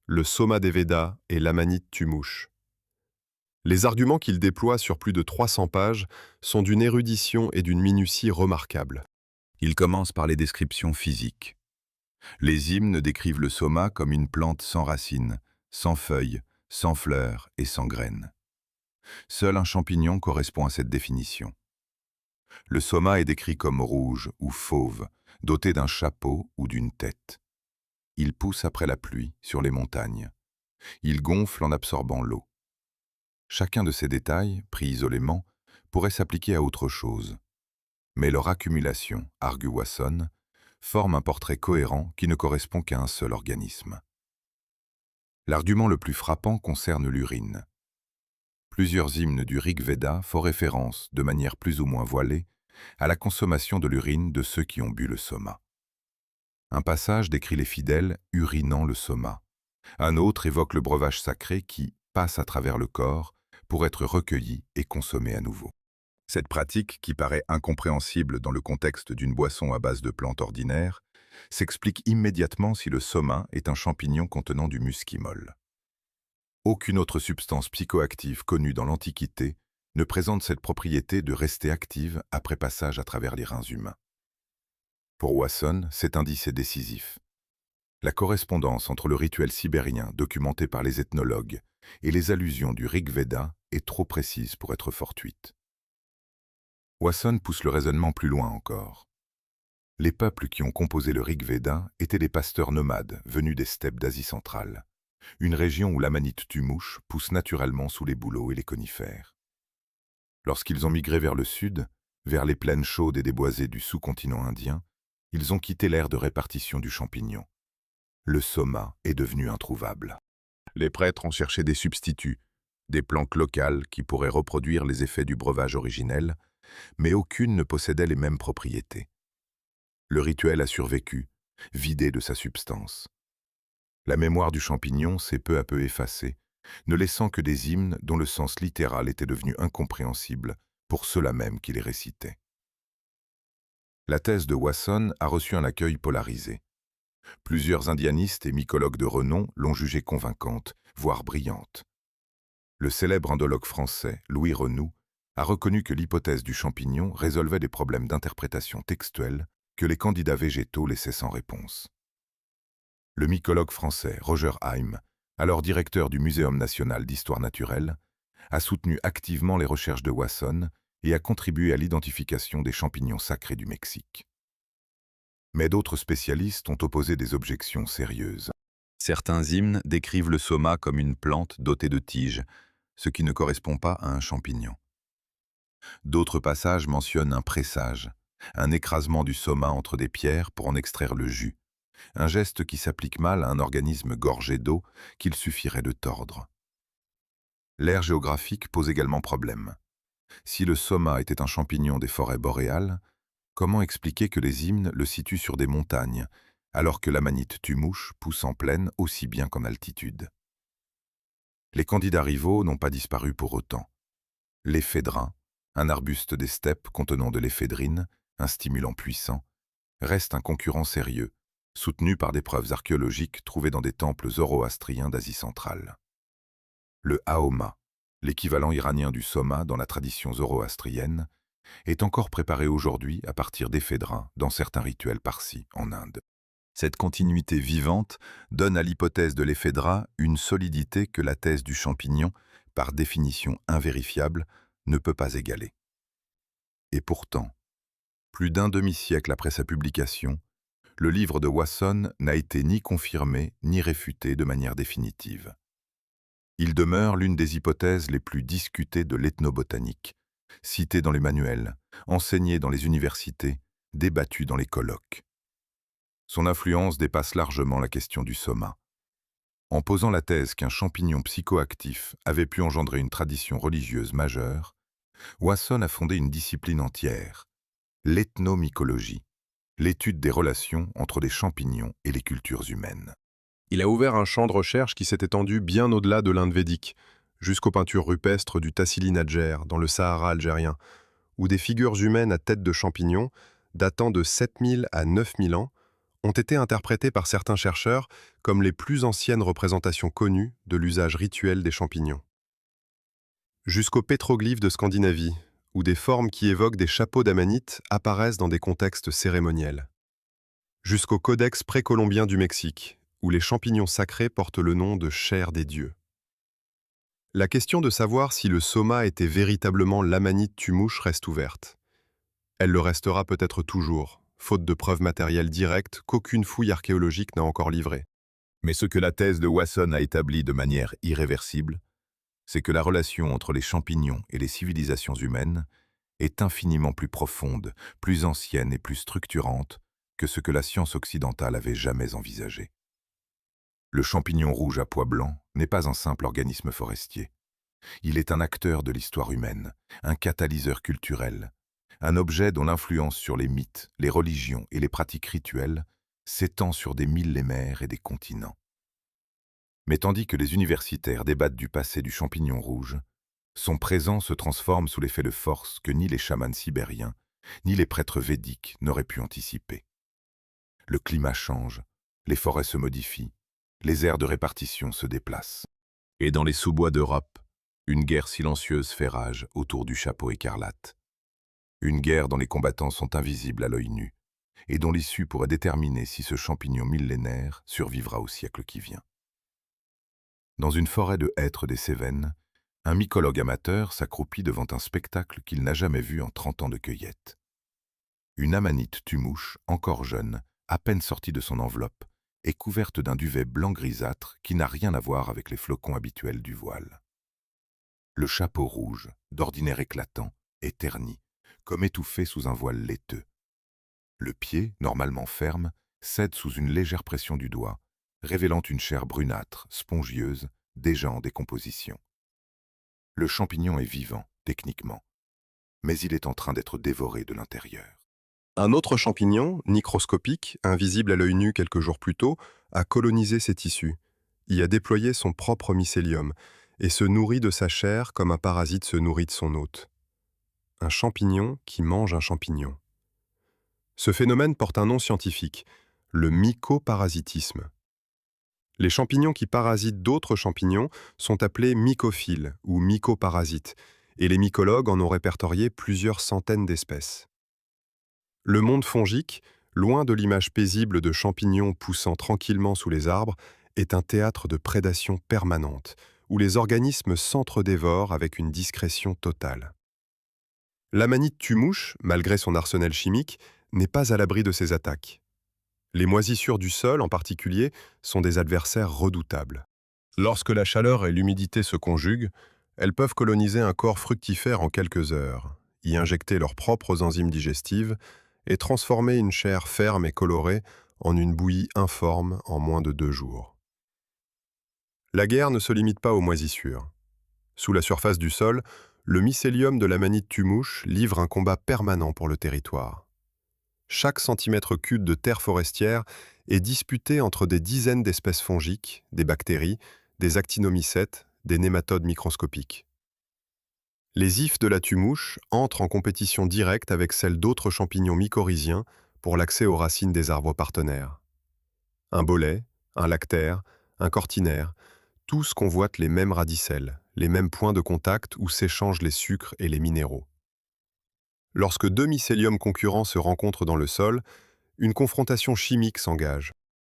le soma des Védas est l'amanite tumouche. Les arguments qu'il déploie sur plus de 300 pages sont d'une érudition et d'une minutie remarquables. Il commence par les descriptions physiques. Les hymnes décrivent le soma comme une plante sans racines, sans feuilles, sans fleurs et sans graines. Seul un champignon correspond à cette définition. Le soma est décrit comme rouge ou fauve, doté d'un chapeau ou d'une tête. Il pousse après la pluie sur les montagnes. Il gonfle en absorbant l'eau. Chacun de ces détails, pris isolément, pourrait s'appliquer à autre chose. Mais leur accumulation, argue Wasson, forme un portrait cohérent qui ne correspond qu'à un seul organisme. L'argument le plus frappant concerne l'urine. Plusieurs hymnes du Rig Veda font référence, de manière plus ou moins voilée, à la consommation de l'urine de ceux qui ont bu le soma. Un passage décrit les fidèles urinant le soma. Un autre évoque le breuvage sacré qui passe à travers le corps pour être recueilli et consommé à nouveau. Cette pratique, qui paraît incompréhensible dans le contexte d'une boisson à base de plantes ordinaires, s'explique immédiatement si le soma est un champignon contenant du muscimol. Aucune autre substance psychoactive connue dans l'Antiquité ne présente cette propriété de rester active après passage à travers les reins humains. Pour Wasson, cet indice est décisif. La correspondance entre le rituel sibérien documenté par les ethnologues et les allusions du Rig Veda est trop précise pour être fortuite. Wasson pousse le raisonnement plus loin encore. Les peuples qui ont composé le Rig Veda étaient des pasteurs nomades venus des steppes d'Asie centrale, une région où l'amanite tumouche pousse naturellement sous les bouleaux et les conifères. Lorsqu'ils ont migré vers le sud, vers les plaines chaudes et déboisées du sous-continent indien, ils ont quitté l'aire de répartition du champignon. Le soma est devenu introuvable. Les prêtres ont cherché des substituts, des plantes locales qui pourraient reproduire les effets du breuvage originel, mais aucune ne possédait les mêmes propriétés. Le rituel a survécu, vidé de sa substance. La mémoire du champignon s'est peu à peu effacée, ne laissant que des hymnes dont le sens littéral était devenu incompréhensible pour ceux-là même qui les récitaient. La thèse de Wasson a reçu un accueil polarisé. Plusieurs indianistes et mycologues de renom l'ont jugée convaincante, voire brillante. Le célèbre indologue français, Louis Renoux, a reconnu que l'hypothèse du champignon résolvait des problèmes d'interprétation textuelle que les candidats végétaux laissaient sans réponse. Le mycologue français Roger Haim, alors directeur du Muséum national d'histoire naturelle, a soutenu activement les recherches de Wasson et a contribué à l'identification des champignons sacrés du Mexique. Mais d'autres spécialistes ont opposé des objections sérieuses. Certains hymnes décrivent le soma comme une plante dotée de tiges, ce qui ne correspond pas à un champignon. D'autres passages mentionnent un pressage, un écrasement du soma entre des pierres pour en extraire le jus, un geste qui s'applique mal à un organisme gorgé d'eau qu'il suffirait de tordre. L'aire géographique pose également problème. Si le soma était un champignon des forêts boréales, comment expliquer que les hymnes le situent sur des montagnes, alors que l'amanite tumouche pousse en plaine aussi bien qu'en altitude? Les candidats rivaux n'ont pas disparu pour autant. L'éphédrin, un arbuste des steppes contenant de l'éphédrine, un stimulant puissant, reste un concurrent sérieux, soutenu par des preuves archéologiques trouvées dans des temples zoroastriens d'Asie centrale. Le haoma, l'équivalent iranien du soma dans la tradition zoroastrienne, est encore préparé aujourd'hui à partir d'éphédrins dans certains rituels parsis en Inde. Cette continuité vivante donne à l'hypothèse de l'éphédra une solidité que la thèse du champignon, par définition invérifiable, ne peut pas égaler. Et pourtant, plus d'un demi-siècle après sa publication, le livre de Wasson n'a été ni confirmé ni réfuté de manière définitive. Il demeure l'une des hypothèses les plus discutées de l'ethnobotanique, citée dans les manuels, enseignée dans les universités, débattue dans les colloques. Son influence dépasse largement la question du soma. En posant la thèse qu'un champignon psychoactif avait pu engendrer une tradition religieuse majeure, Wasson a fondé une discipline entière, l'ethnomycologie, l'étude des relations entre les champignons et les cultures humaines. Il a ouvert un champ de recherche qui s'est étendu bien au-delà de l'Inde védique, jusqu'aux peintures rupestres du Tassili Nadjer, dans le Sahara algérien, où des figures humaines à tête de champignons, datant de 7000 à 9000 ans, ont été interprétées par certains chercheurs comme les plus anciennes représentations connues de l'usage rituel des champignons. Jusqu'aux pétroglyphes de Scandinavie, où des formes qui évoquent des chapeaux d'amanite apparaissent dans des contextes cérémoniels. Jusqu'au codex précolombien du Mexique, où les champignons sacrés portent le nom de chair des dieux. La question de savoir si le soma était véritablement l'amanite tumouche reste ouverte. Elle le restera peut-être toujours, faute de preuves matérielles directes qu'aucune fouille archéologique n'a encore livrées. Mais ce que la thèse de Wasson a établi de manière irréversible, c'est que la relation entre les champignons et les civilisations humaines est infiniment plus profonde, plus ancienne et plus structurante que ce que la science occidentale avait jamais envisagé. Le champignon rouge à pois blanc n'est pas un simple organisme forestier. Il est un acteur de l'histoire humaine, un catalyseur culturel, un objet dont l'influence sur les mythes, les religions et les pratiques rituelles s'étend sur des millénaires et des continents. Mais tandis que les universitaires débattent du passé du champignon rouge, son présent se transforme sous l'effet de force que ni les chamans sibériens, ni les prêtres védiques n'auraient pu anticiper. Le climat change, les forêts se modifient, les aires de répartition se déplacent. Et dans les sous-bois d'Europe, une guerre silencieuse fait rage autour du chapeau écarlate. Une guerre dont les combattants sont invisibles à l'œil nu, et dont l'issue pourrait déterminer si ce champignon millénaire survivra au siècle qui vient. Dans une forêt de hêtres des Cévennes, un mycologue amateur s'accroupit devant un spectacle qu'il n'a jamais vu en 30 ans de cueillette. Une amanite tumouche, encore jeune, à peine sortie de son enveloppe, est couverte d'un duvet blanc grisâtre qui n'a rien à voir avec les flocons habituels du voile. Le chapeau rouge, d'ordinaire éclatant, est terni, comme étouffé sous un voile laiteux. Le pied, normalement ferme, cède sous une légère pression du doigt, révélant une chair brunâtre, spongieuse, déjà en décomposition. Le champignon est vivant, techniquement, mais il est en train d'être dévoré de l'intérieur. Un autre champignon, microscopique, invisible à l'œil nu quelques jours plus tôt, a colonisé ces tissus, y a déployé son propre mycélium et se nourrit de sa chair comme un parasite se nourrit de son hôte. Un champignon qui mange un champignon. Ce phénomène porte un nom scientifique, le mycoparasitisme. Les champignons qui parasitent d'autres champignons sont appelés mycophiles ou mycoparasites, et les mycologues en ont répertorié plusieurs centaines d'espèces. Le monde fongique, loin de l'image paisible de champignons poussant tranquillement sous les arbres, est un théâtre de prédation permanente, où les organismes s'entre-dévorent avec une discrétion totale. L'amanite tumouche, malgré son arsenal chimique, n'est pas à l'abri de ces attaques. Les moisissures du sol, en particulier, sont des adversaires redoutables. Lorsque la chaleur et l'humidité se conjuguent, elles peuvent coloniser un corps fructifère en quelques heures, y injecter leurs propres enzymes digestives et transformer une chair ferme et colorée en une bouillie informe en moins de 2 jours. La guerre ne se limite pas aux moisissures. Sous la surface du sol, le mycélium de l'amanite tumouche livre un combat permanent pour le territoire. Chaque centimètre cube de terre forestière est disputé entre des dizaines d'espèces fongiques, des bactéries, des actinomycètes, des nématodes microscopiques. Les ifs de la tumouche entrent en compétition directe avec celles d'autres champignons mycorhiziens pour l'accès aux racines des arbres partenaires. Un bolet, un lactaire, un cortinaire, tous convoitent les mêmes radicelles, les mêmes points de contact où s'échangent les sucres et les minéraux. Lorsque deux mycéliums concurrents se rencontrent dans le sol, une confrontation chimique s'engage.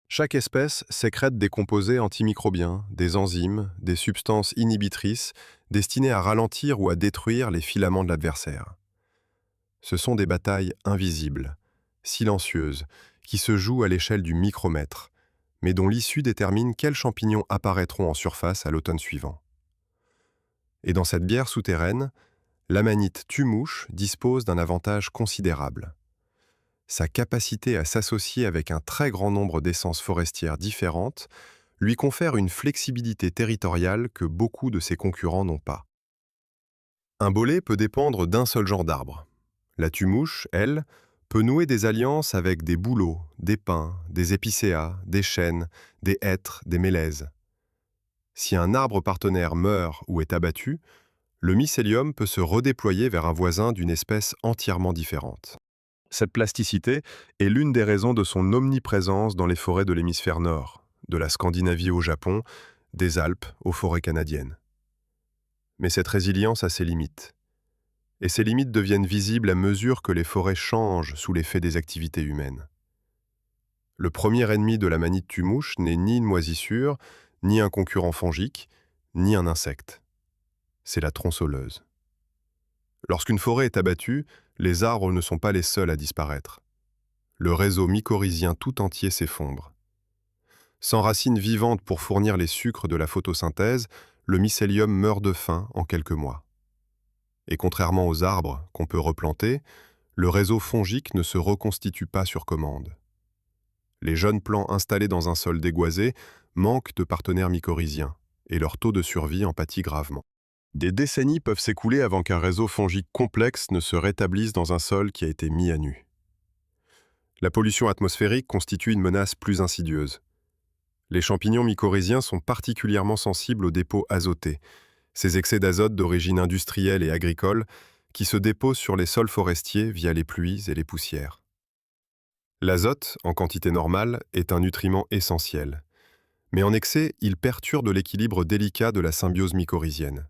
Chaque espèce sécrète des composés antimicrobiens, des enzymes, des substances inhibitrices destinées à ralentir ou à détruire les filaments de l'adversaire. Ce sont des batailles invisibles, silencieuses, qui se jouent à l'échelle du micromètre, mais dont l'issue détermine quels champignons apparaîtront en surface à l'automne suivant. Et dans cette bière souterraine, l'amanite tumouche dispose d'un avantage considérable. Sa capacité à s'associer avec un très grand nombre d'essences forestières différentes lui confère une flexibilité territoriale que beaucoup de ses concurrents n'ont pas. Un bolet peut dépendre d'un seul genre d'arbre. La tumouche, elle, peut nouer des alliances avec des bouleaux, des pins, des épicéas, des chênes, des hêtres, des mélèzes. Si un arbre partenaire meurt ou est abattu, le mycélium peut se redéployer vers un voisin d'une espèce entièrement différente. Cette plasticité est l'une des raisons de son omniprésence dans les forêts de l'hémisphère nord, de la Scandinavie au Japon, des Alpes aux forêts canadiennes. Mais cette résilience a ses limites. Et ces limites deviennent visibles à mesure que les forêts changent sous l'effet des activités humaines. Le premier ennemi de l'amanite tumouche n'est ni une moisissure, ni un concurrent fongique, ni un insecte. C'est la tronçonneuse. Lorsqu'une forêt est abattue, les arbres ne sont pas les seuls à disparaître. Le réseau mycorhizien tout entier s'effondre. Sans racines vivantes pour fournir les sucres de la photosynthèse, le mycélium meurt de faim en quelques mois. Et contrairement aux arbres qu'on peut replanter, le réseau fongique ne se reconstitue pas sur commande. Les jeunes plants installés dans un sol dégoisé manquent de partenaires mycorhiziens, et leur taux de survie en pâtit gravement. Des décennies peuvent s'écouler avant qu'un réseau fongique complexe ne se rétablisse dans un sol qui a été mis à nu. La pollution atmosphérique constitue une menace plus insidieuse. Les champignons mycorhiziens sont particulièrement sensibles aux dépôts azotés, ces excès d'azote d'origine industrielle et agricole qui se déposent sur les sols forestiers via les pluies et les poussières. L'azote, en quantité normale, est un nutriment essentiel. Mais en excès, il perturbe l'équilibre délicat de la symbiose mycorhizienne.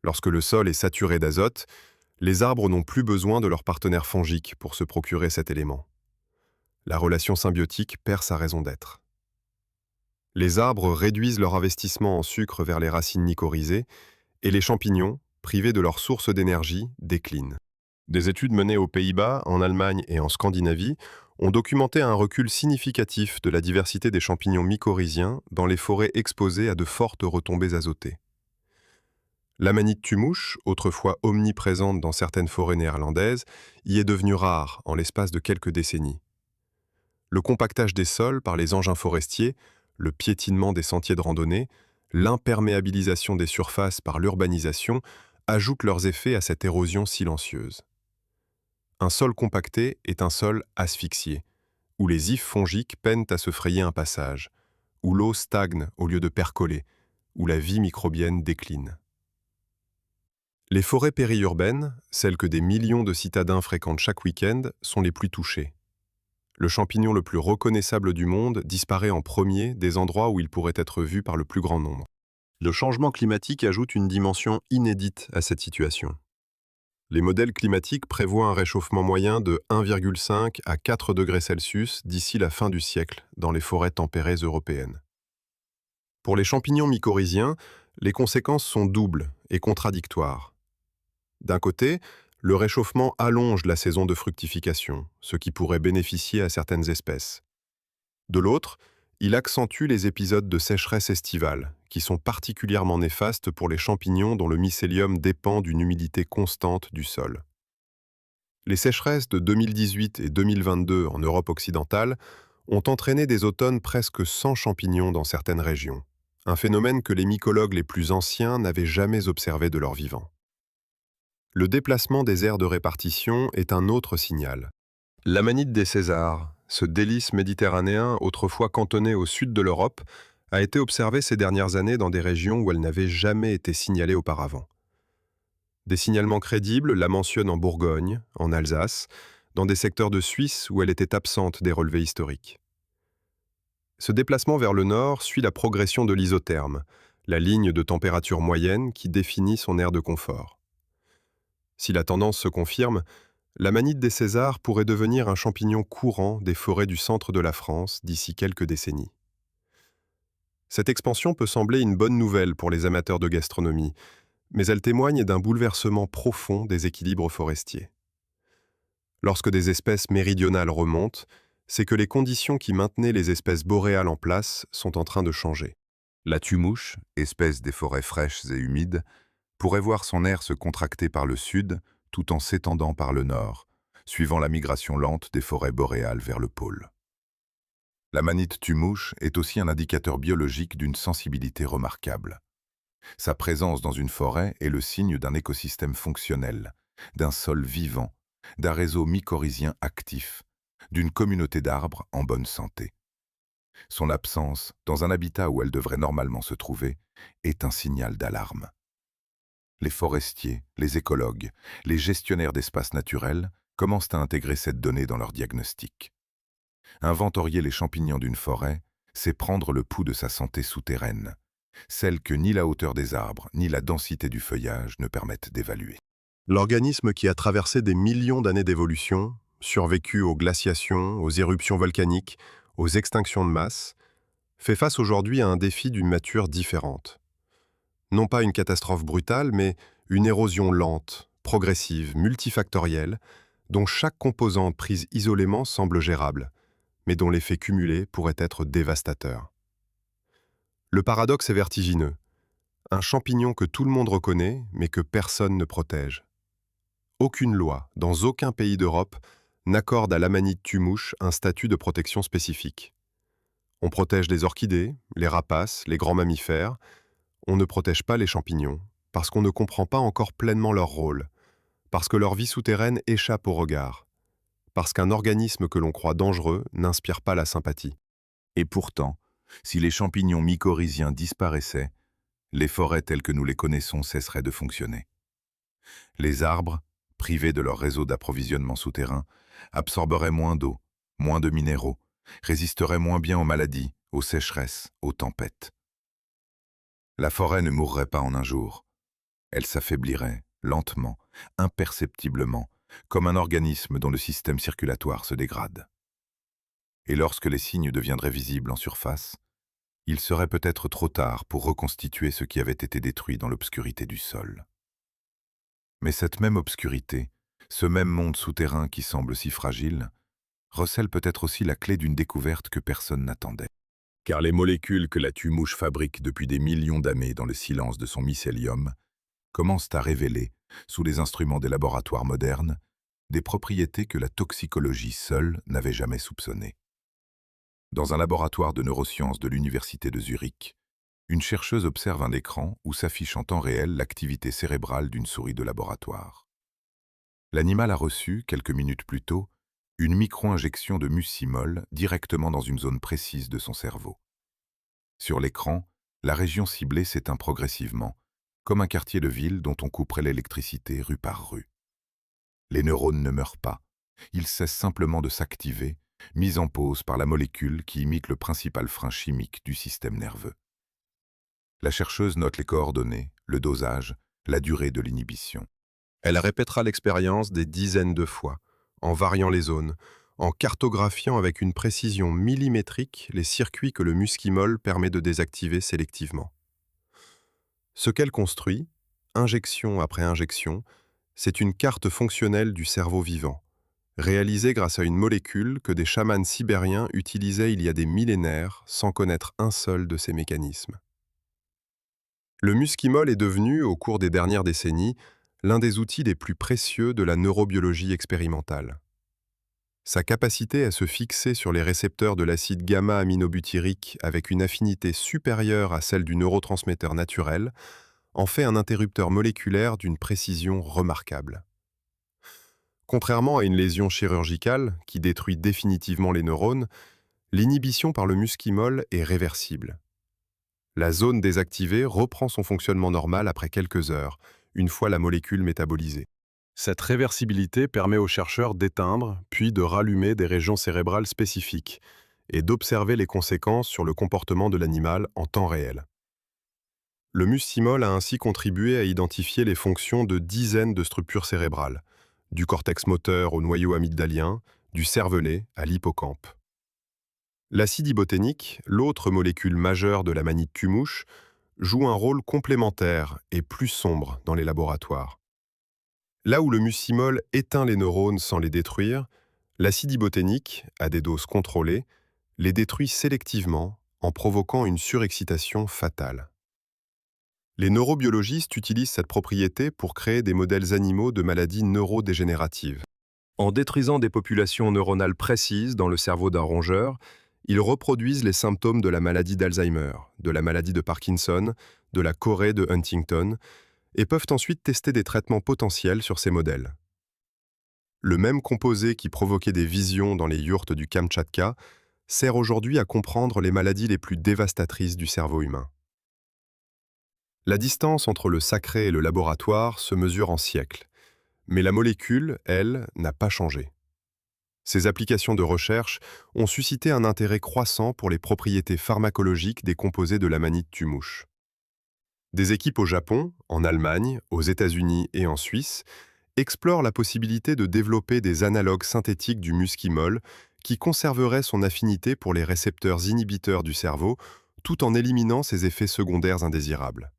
Lorsque le sol est saturé d'azote, les arbres n'ont plus besoin de leur partenaire fongique pour se procurer cet élément. La relation symbiotique perd sa raison d'être. Les arbres réduisent leur investissement en sucre vers les racines mycorhizées et les champignons, privés de leur source d'énergie, déclinent. Des études menées aux Pays-Bas, en Allemagne et en Scandinavie ont documenté un recul significatif de la diversité des champignons mycorhiziens dans les forêts exposées à de fortes retombées azotées. L'amanite tumouche, autrefois omniprésente dans certaines forêts néerlandaises, y est devenue rare en l'espace de quelques décennies. Le compactage des sols par les engins forestiers, le piétinement des sentiers de randonnée, l'imperméabilisation des surfaces par l'urbanisation ajoutent leurs effets à cette érosion silencieuse. Un sol compacté est un sol asphyxié, où les ifs fongiques peinent à se frayer un passage, où l'eau stagne au lieu de percoler, où la vie microbienne décline. Les forêts périurbaines, celles que des millions de citadins fréquentent chaque week-end, sont les plus touchées. Le champignon le plus reconnaissable du monde disparaît en premier des endroits où il pourrait être vu par le plus grand nombre. Le changement climatique ajoute une dimension inédite à cette situation. Les modèles climatiques prévoient un réchauffement moyen de 1,5 à 4 degrés Celsius d'ici la fin du siècle dans les forêts tempérées européennes. Pour les champignons mycorhiziens, les conséquences sont doubles et contradictoires. D'un côté, le réchauffement allonge la saison de fructification, ce qui pourrait bénéficier à certaines espèces. De l'autre, il accentue les épisodes de sécheresse estivale, qui sont particulièrement néfastes pour les champignons dont le mycélium dépend d'une humidité constante du sol. Les sécheresses de 2018 et 2022 en Europe occidentale ont entraîné des automnes presque sans champignons dans certaines régions, un phénomène que les mycologues les plus anciens n'avaient jamais observé de leur vivant. Le déplacement des aires de répartition est un autre signal. L'amanite des Césars, ce délice méditerranéen autrefois cantonné au sud de l'Europe, a été observée ces dernières années dans des régions où elle n'avait jamais été signalée auparavant. Des signalements crédibles la mentionnent en Bourgogne, en Alsace, dans des secteurs de Suisse où elle était absente des relevés historiques. Ce déplacement vers le nord suit la progression de l'isotherme, la ligne de température moyenne qui définit son aire de confort. Si la tendance se confirme, l'amanite des Césars pourrait devenir un champignon courant des forêts du centre de la France d'ici quelques décennies. Cette expansion peut sembler une bonne nouvelle pour les amateurs de gastronomie, mais elle témoigne d'un bouleversement profond des équilibres forestiers. Lorsque des espèces méridionales remontent, c'est que les conditions qui maintenaient les espèces boréales en place sont en train de changer. La tumouche, espèce des forêts fraîches et humides, pourrait voir son aire se contracter par le sud tout en s'étendant par le nord, suivant la migration lente des forêts boréales vers le pôle. L'amanite tumouche est aussi un indicateur biologique d'une sensibilité remarquable. Sa présence dans une forêt est le signe d'un écosystème fonctionnel, d'un sol vivant, d'un réseau mycorhizien actif, d'une communauté d'arbres en bonne santé. Son absence, dans un habitat où elle devrait normalement se trouver, est un signal d'alarme. Les forestiers, les écologues, les gestionnaires d'espaces naturels commencent à intégrer cette donnée dans leur diagnostic. Inventorier les champignons d'une forêt, c'est prendre le pouls de sa santé souterraine, celle que ni la hauteur des arbres ni la densité du feuillage ne permettent d'évaluer. L'organisme qui a traversé des millions d'années d'évolution, survécu aux glaciations, aux éruptions volcaniques, aux extinctions de masse, fait face aujourd'hui à un défi d'une nature différente. Non pas une catastrophe brutale, mais une érosion lente, progressive, multifactorielle, dont chaque composante prise isolément semble gérable, mais dont l'effet cumulé pourrait être dévastateur. Le paradoxe est vertigineux. Un champignon que tout le monde reconnaît, mais que personne ne protège. Aucune loi, dans aucun pays d'Europe, n'accorde à l'amanite tumouche un statut de protection spécifique. On protège les orchidées, les rapaces, les grands mammifères. On ne protège pas les champignons, parce qu'on ne comprend pas encore pleinement leur rôle, parce que leur vie souterraine échappe au regard, parce qu'un organisme que l'on croit dangereux n'inspire pas la sympathie. Et pourtant, si les champignons mycorhiziens disparaissaient, les forêts telles que nous les connaissons cesseraient de fonctionner. Les arbres, privés de leur réseau d'approvisionnement souterrain, absorberaient moins d'eau, moins de minéraux, résisteraient moins bien aux maladies, aux sécheresses, aux tempêtes. La forêt ne mourrait pas en un jour. Elle s'affaiblirait, lentement, imperceptiblement, comme un organisme dont le système circulatoire se dégrade. Et lorsque les signes deviendraient visibles en surface, il serait peut-être trop tard pour reconstituer ce qui avait été détruit dans l'obscurité du sol. Mais cette même obscurité, ce même monde souterrain qui semble si fragile, recèle peut-être aussi la clé d'une découverte que personne n'attendait. Car les molécules que la tumouche fabrique depuis des millions d'années dans le silence de son mycélium commencent à révéler, sous les instruments des laboratoires modernes, des propriétés que la toxicologie seule n'avait jamais soupçonnées. Dans un laboratoire de neurosciences de l'Université de Zurich, une chercheuse observe un écran où s'affiche en temps réel l'activité cérébrale d'une souris de laboratoire. L'animal a reçu, quelques minutes plus tôt, une micro-injection de mucimol directement dans une zone précise de son cerveau. Sur l'écran, la région ciblée s'éteint progressivement, comme un quartier de ville dont on couperait l'électricité rue par rue. Les neurones ne meurent pas, ils cessent simplement de s'activer, mis en pause par la molécule qui imite le principal frein chimique du système nerveux. La chercheuse note les coordonnées, le dosage, la durée de l'inhibition. Elle répétera l'expérience des dizaines de fois, en variant les zones, en cartographiant avec une précision millimétrique les circuits que le mucimol permet de désactiver sélectivement. Ce qu'elle construit, injection après injection, c'est une carte fonctionnelle du cerveau vivant, réalisée grâce à une molécule que des chamans sibériens utilisaient il y a des millénaires sans connaître un seul de ces mécanismes. Le mucimol est devenu, au cours des dernières décennies, l'un des outils les plus précieux de la neurobiologie expérimentale. Sa capacité à se fixer sur les récepteurs de l'acide gamma-aminobutyrique avec une affinité supérieure à celle du neurotransmetteur naturel en fait un interrupteur moléculaire d'une précision remarquable. Contrairement à une lésion chirurgicale qui détruit définitivement les neurones, l'inhibition par le muscimol est réversible. La zone désactivée reprend son fonctionnement normal après quelques heures, une fois la molécule métabolisée. Cette réversibilité permet aux chercheurs d'éteindre, puis de rallumer des régions cérébrales spécifiques et d'observer les conséquences sur le comportement de l'animal en temps réel. Le muscimol a ainsi contribué à identifier les fonctions de dizaines de structures cérébrales, du cortex moteur au noyau amygdalien, du cervelet à l'hippocampe. L'acide iboténique, l'autre molécule majeure de la manite Tumouche, joue un rôle complémentaire et plus sombre dans les laboratoires. Là où le muscimol éteint les neurones sans les détruire, l'acide iboténique, à des doses contrôlées, les détruit sélectivement en provoquant une surexcitation fatale. Les neurobiologistes utilisent cette propriété pour créer des modèles animaux de maladies neurodégénératives. En détruisant des populations neuronales précises dans le cerveau d'un rongeur, ils reproduisent les symptômes de la maladie d'Alzheimer, de la maladie de Parkinson, de la chorée de Huntington, et peuvent ensuite tester des traitements potentiels sur ces modèles. Le même composé qui provoquait des visions dans les yourtes du Kamtchatka sert aujourd'hui à comprendre les maladies les plus dévastatrices du cerveau humain. La distance entre le sacré et le laboratoire se mesure en siècles, mais la molécule, elle, n'a pas changé. Ces applications de recherche ont suscité un intérêt croissant pour les propriétés pharmacologiques des composés de la manite Tumouche. Des équipes au Japon, en Allemagne, aux États-Unis et en Suisse explorent la possibilité de développer des analogues synthétiques du muscimol qui conserveraient son affinité pour les récepteurs inhibiteurs du cerveau tout en éliminant ses effets secondaires indésirables.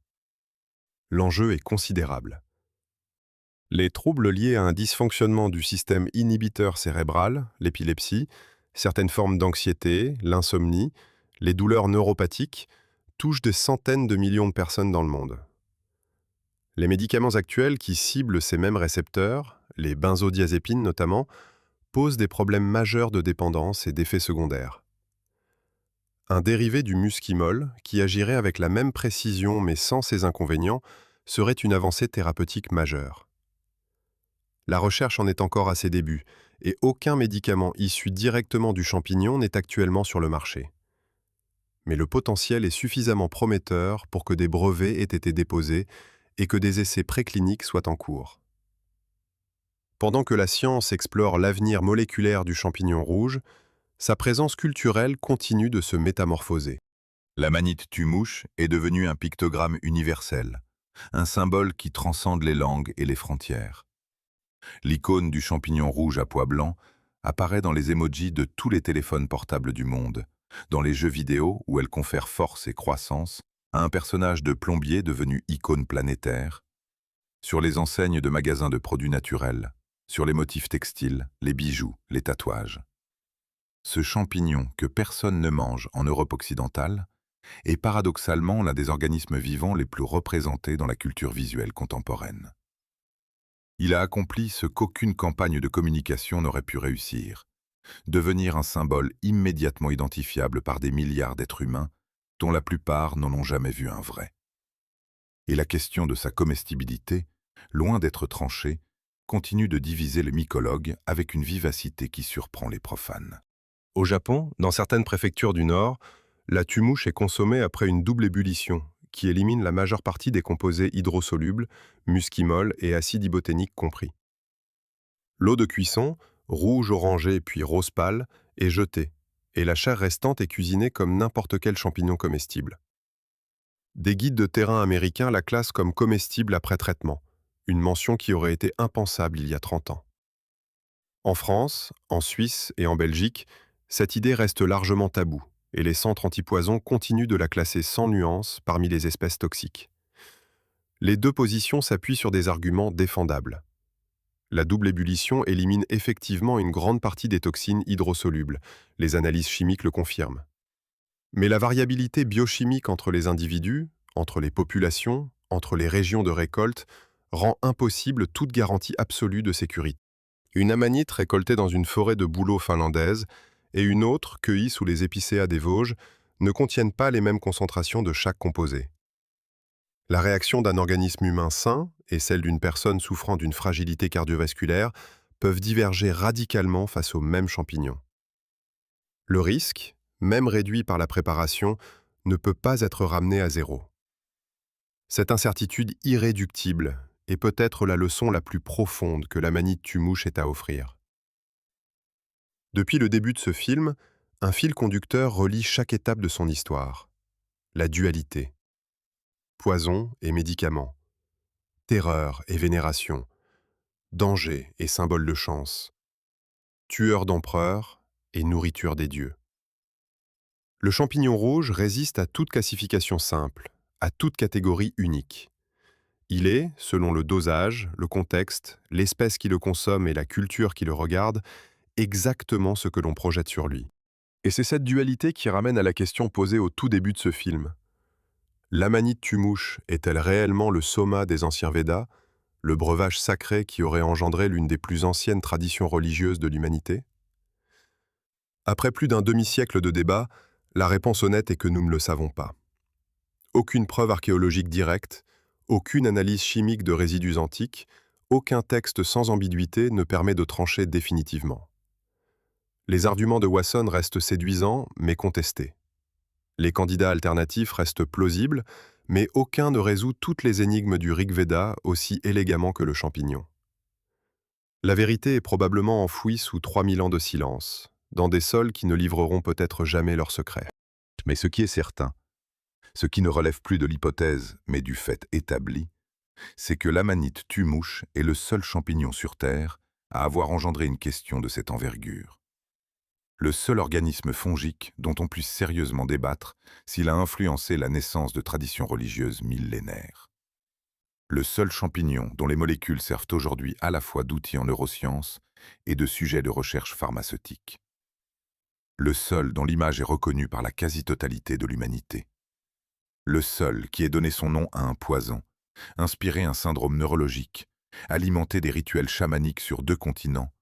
L'enjeu est considérable. Les troubles liés à un dysfonctionnement du système inhibiteur cérébral, l'épilepsie, certaines formes d'anxiété, l'insomnie, les douleurs neuropathiques, touchent des centaines de millions de personnes dans le monde. Les médicaments actuels qui ciblent ces mêmes récepteurs, les benzodiazépines notamment, posent des problèmes majeurs de dépendance et d'effets secondaires. Un dérivé du muscimol, qui agirait avec la même précision mais sans ses inconvénients, serait une avancée thérapeutique majeure. La recherche en est encore à ses débuts, et aucun médicament issu directement du champignon n'est actuellement sur le marché. Mais le potentiel est suffisamment prometteur pour que des brevets aient été déposés et que des essais précliniques soient en cours. Pendant que la science explore l'avenir moléculaire du champignon rouge, sa présence culturelle continue de se métamorphoser. La manite Tumouche est devenue un pictogramme universel, un symbole qui transcende les langues et les frontières. L'icône du champignon rouge à pois blanc apparaît dans les emojis de tous les téléphones portables du monde, dans les jeux vidéo où elle confère force et croissance à un personnage de plombier devenu icône planétaire, sur les enseignes de magasins de produits naturels, sur les motifs textiles, les bijoux, les tatouages. Ce champignon que personne ne mange en Europe occidentale est paradoxalement l'un des organismes vivants les plus représentés dans la culture visuelle contemporaine. Il a accompli ce qu'aucune campagne de communication n'aurait pu réussir, devenir un symbole immédiatement identifiable par des milliards d'êtres humains, dont la plupart n'en ont jamais vu un vrai. Et la question de sa comestibilité, loin d'être tranchée, continue de diviser les mycologues avec une vivacité qui surprend les profanes. Au Japon, dans certaines préfectures du Nord, la tumouche est consommée après une double ébullition, qui élimine la majeure partie des composés hydrosolubles, muscimol et acide iboténique compris. L'eau de cuisson, rouge orangé puis rose pâle, est jetée, et la chair restante est cuisinée comme n'importe quel champignon comestible. Des guides de terrain américains la classent comme comestible après traitement, une mention qui aurait été impensable il y a 30 ans. En France, en Suisse et en Belgique, cette idée reste largement taboue, et les centres antipoison continuent de la classer sans nuance parmi les espèces toxiques. Les deux positions s'appuient sur des arguments défendables. La double ébullition élimine effectivement une grande partie des toxines hydrosolubles, les analyses chimiques le confirment. Mais la variabilité biochimique entre les individus, entre les populations, entre les régions de récolte, rend impossible toute garantie absolue de sécurité. Une amanite récoltée dans une forêt de bouleaux finlandaise et une autre cueillie sous les épicéas des Vosges ne contiennent pas les mêmes concentrations de chaque composé. La réaction d'un organisme humain sain et celle d'une personne souffrant d'une fragilité cardiovasculaire peuvent diverger radicalement face aux mêmes champignons. Le risque, même réduit par la préparation, ne peut pas être ramené à zéro. Cette incertitude irréductible est peut-être la leçon la plus profonde que l'Amanite Tumouche ait à offrir. Depuis le début de ce film, un fil conducteur relie chaque étape de son histoire. La dualité. Poison et médicament. Terreur et vénération. Danger et symbole de chance. Tueur d'empereurs et nourriture des dieux. Le champignon rouge résiste à toute classification simple, à toute catégorie unique. Il est, selon le dosage, le contexte, l'espèce qui le consomme et la culture qui le regarde, exactement ce que l'on projette sur lui. Et c'est cette dualité qui ramène à la question posée au tout début de ce film. L'Amanite Tumouche est-elle réellement le soma des anciens Védas, le breuvage sacré qui aurait engendré l'une des plus anciennes traditions religieuses de l'humanité? Après plus d'un demi-siècle de débat, la réponse honnête est que nous ne le savons pas. Aucune preuve archéologique directe, aucune analyse chimique de résidus antiques, aucun texte sans ambiguïté ne permet de trancher définitivement. Les arguments de Wasson restent séduisants, mais contestés. Les candidats alternatifs restent plausibles, mais aucun ne résout toutes les énigmes du Rig Veda aussi élégamment que le champignon. La vérité est probablement enfouie sous 3000 ans de silence, dans des sols qui ne livreront peut-être jamais leurs secrets. Mais ce qui est certain, ce qui ne relève plus de l'hypothèse, mais du fait établi, c'est que l'Amanite Tumouche est le seul champignon sur Terre à avoir engendré une question de cette envergure. Le seul organisme fongique dont on puisse sérieusement débattre s'il a influencé la naissance de traditions religieuses millénaires. Le seul champignon dont les molécules servent aujourd'hui à la fois d'outils en neurosciences et de sujets de recherche pharmaceutique. Le seul dont l'image est reconnue par la quasi-totalité de l'humanité. Le seul qui ait donné son nom à un poison, inspiré un syndrome neurologique, alimenté des rituels chamaniques sur 2 continents,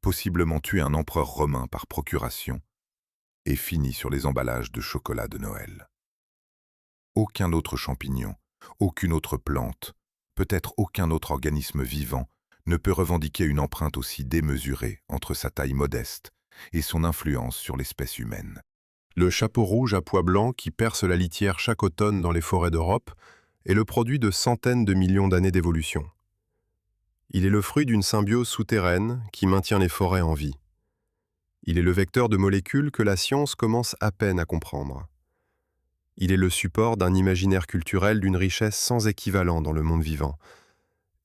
possiblement tué un empereur romain par procuration, et fini sur les emballages de chocolat de Noël. Aucun autre champignon, aucune autre plante, peut-être aucun autre organisme vivant ne peut revendiquer une empreinte aussi démesurée entre sa taille modeste et son influence sur l'espèce humaine. Le chapeau rouge à pois blancs qui perce la litière chaque automne dans les forêts d'Europe est le produit de centaines de millions d'années d'évolution. Il est le fruit d'une symbiose souterraine qui maintient les forêts en vie. Il est le vecteur de molécules que la science commence à peine à comprendre. Il est le support d'un imaginaire culturel d'une richesse sans équivalent dans le monde vivant.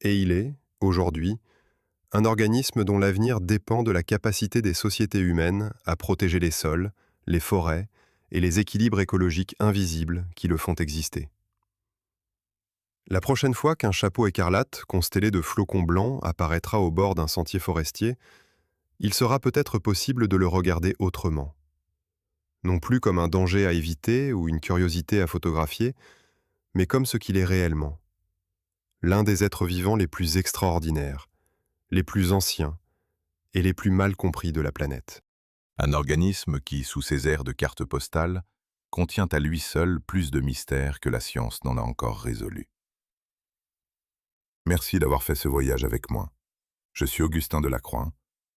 Et il est, aujourd'hui, un organisme dont l'avenir dépend de la capacité des sociétés humaines à protéger les sols, les forêts et les équilibres écologiques invisibles qui le font exister. La prochaine fois qu'un chapeau écarlate, constellé de flocons blancs, apparaîtra au bord d'un sentier forestier, il sera peut-être possible de le regarder autrement. Non plus comme un danger à éviter ou une curiosité à photographier, mais comme ce qu'il est réellement. L'un des êtres vivants les plus extraordinaires, les plus anciens et les plus mal compris de la planète. Un organisme qui, sous ses airs de carte postale, contient à lui seul plus de mystères que la science n'en a encore résolu. Merci d'avoir fait ce voyage avec moi. Je suis Augustin Delacroix,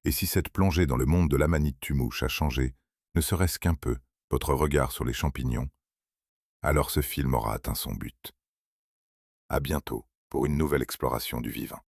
et si cette plongée dans le monde de l'Amanite Tumouche a changé, ne serait-ce qu'un peu, votre regard sur les champignons, alors ce film aura atteint son but. À bientôt pour une nouvelle exploration du vivant.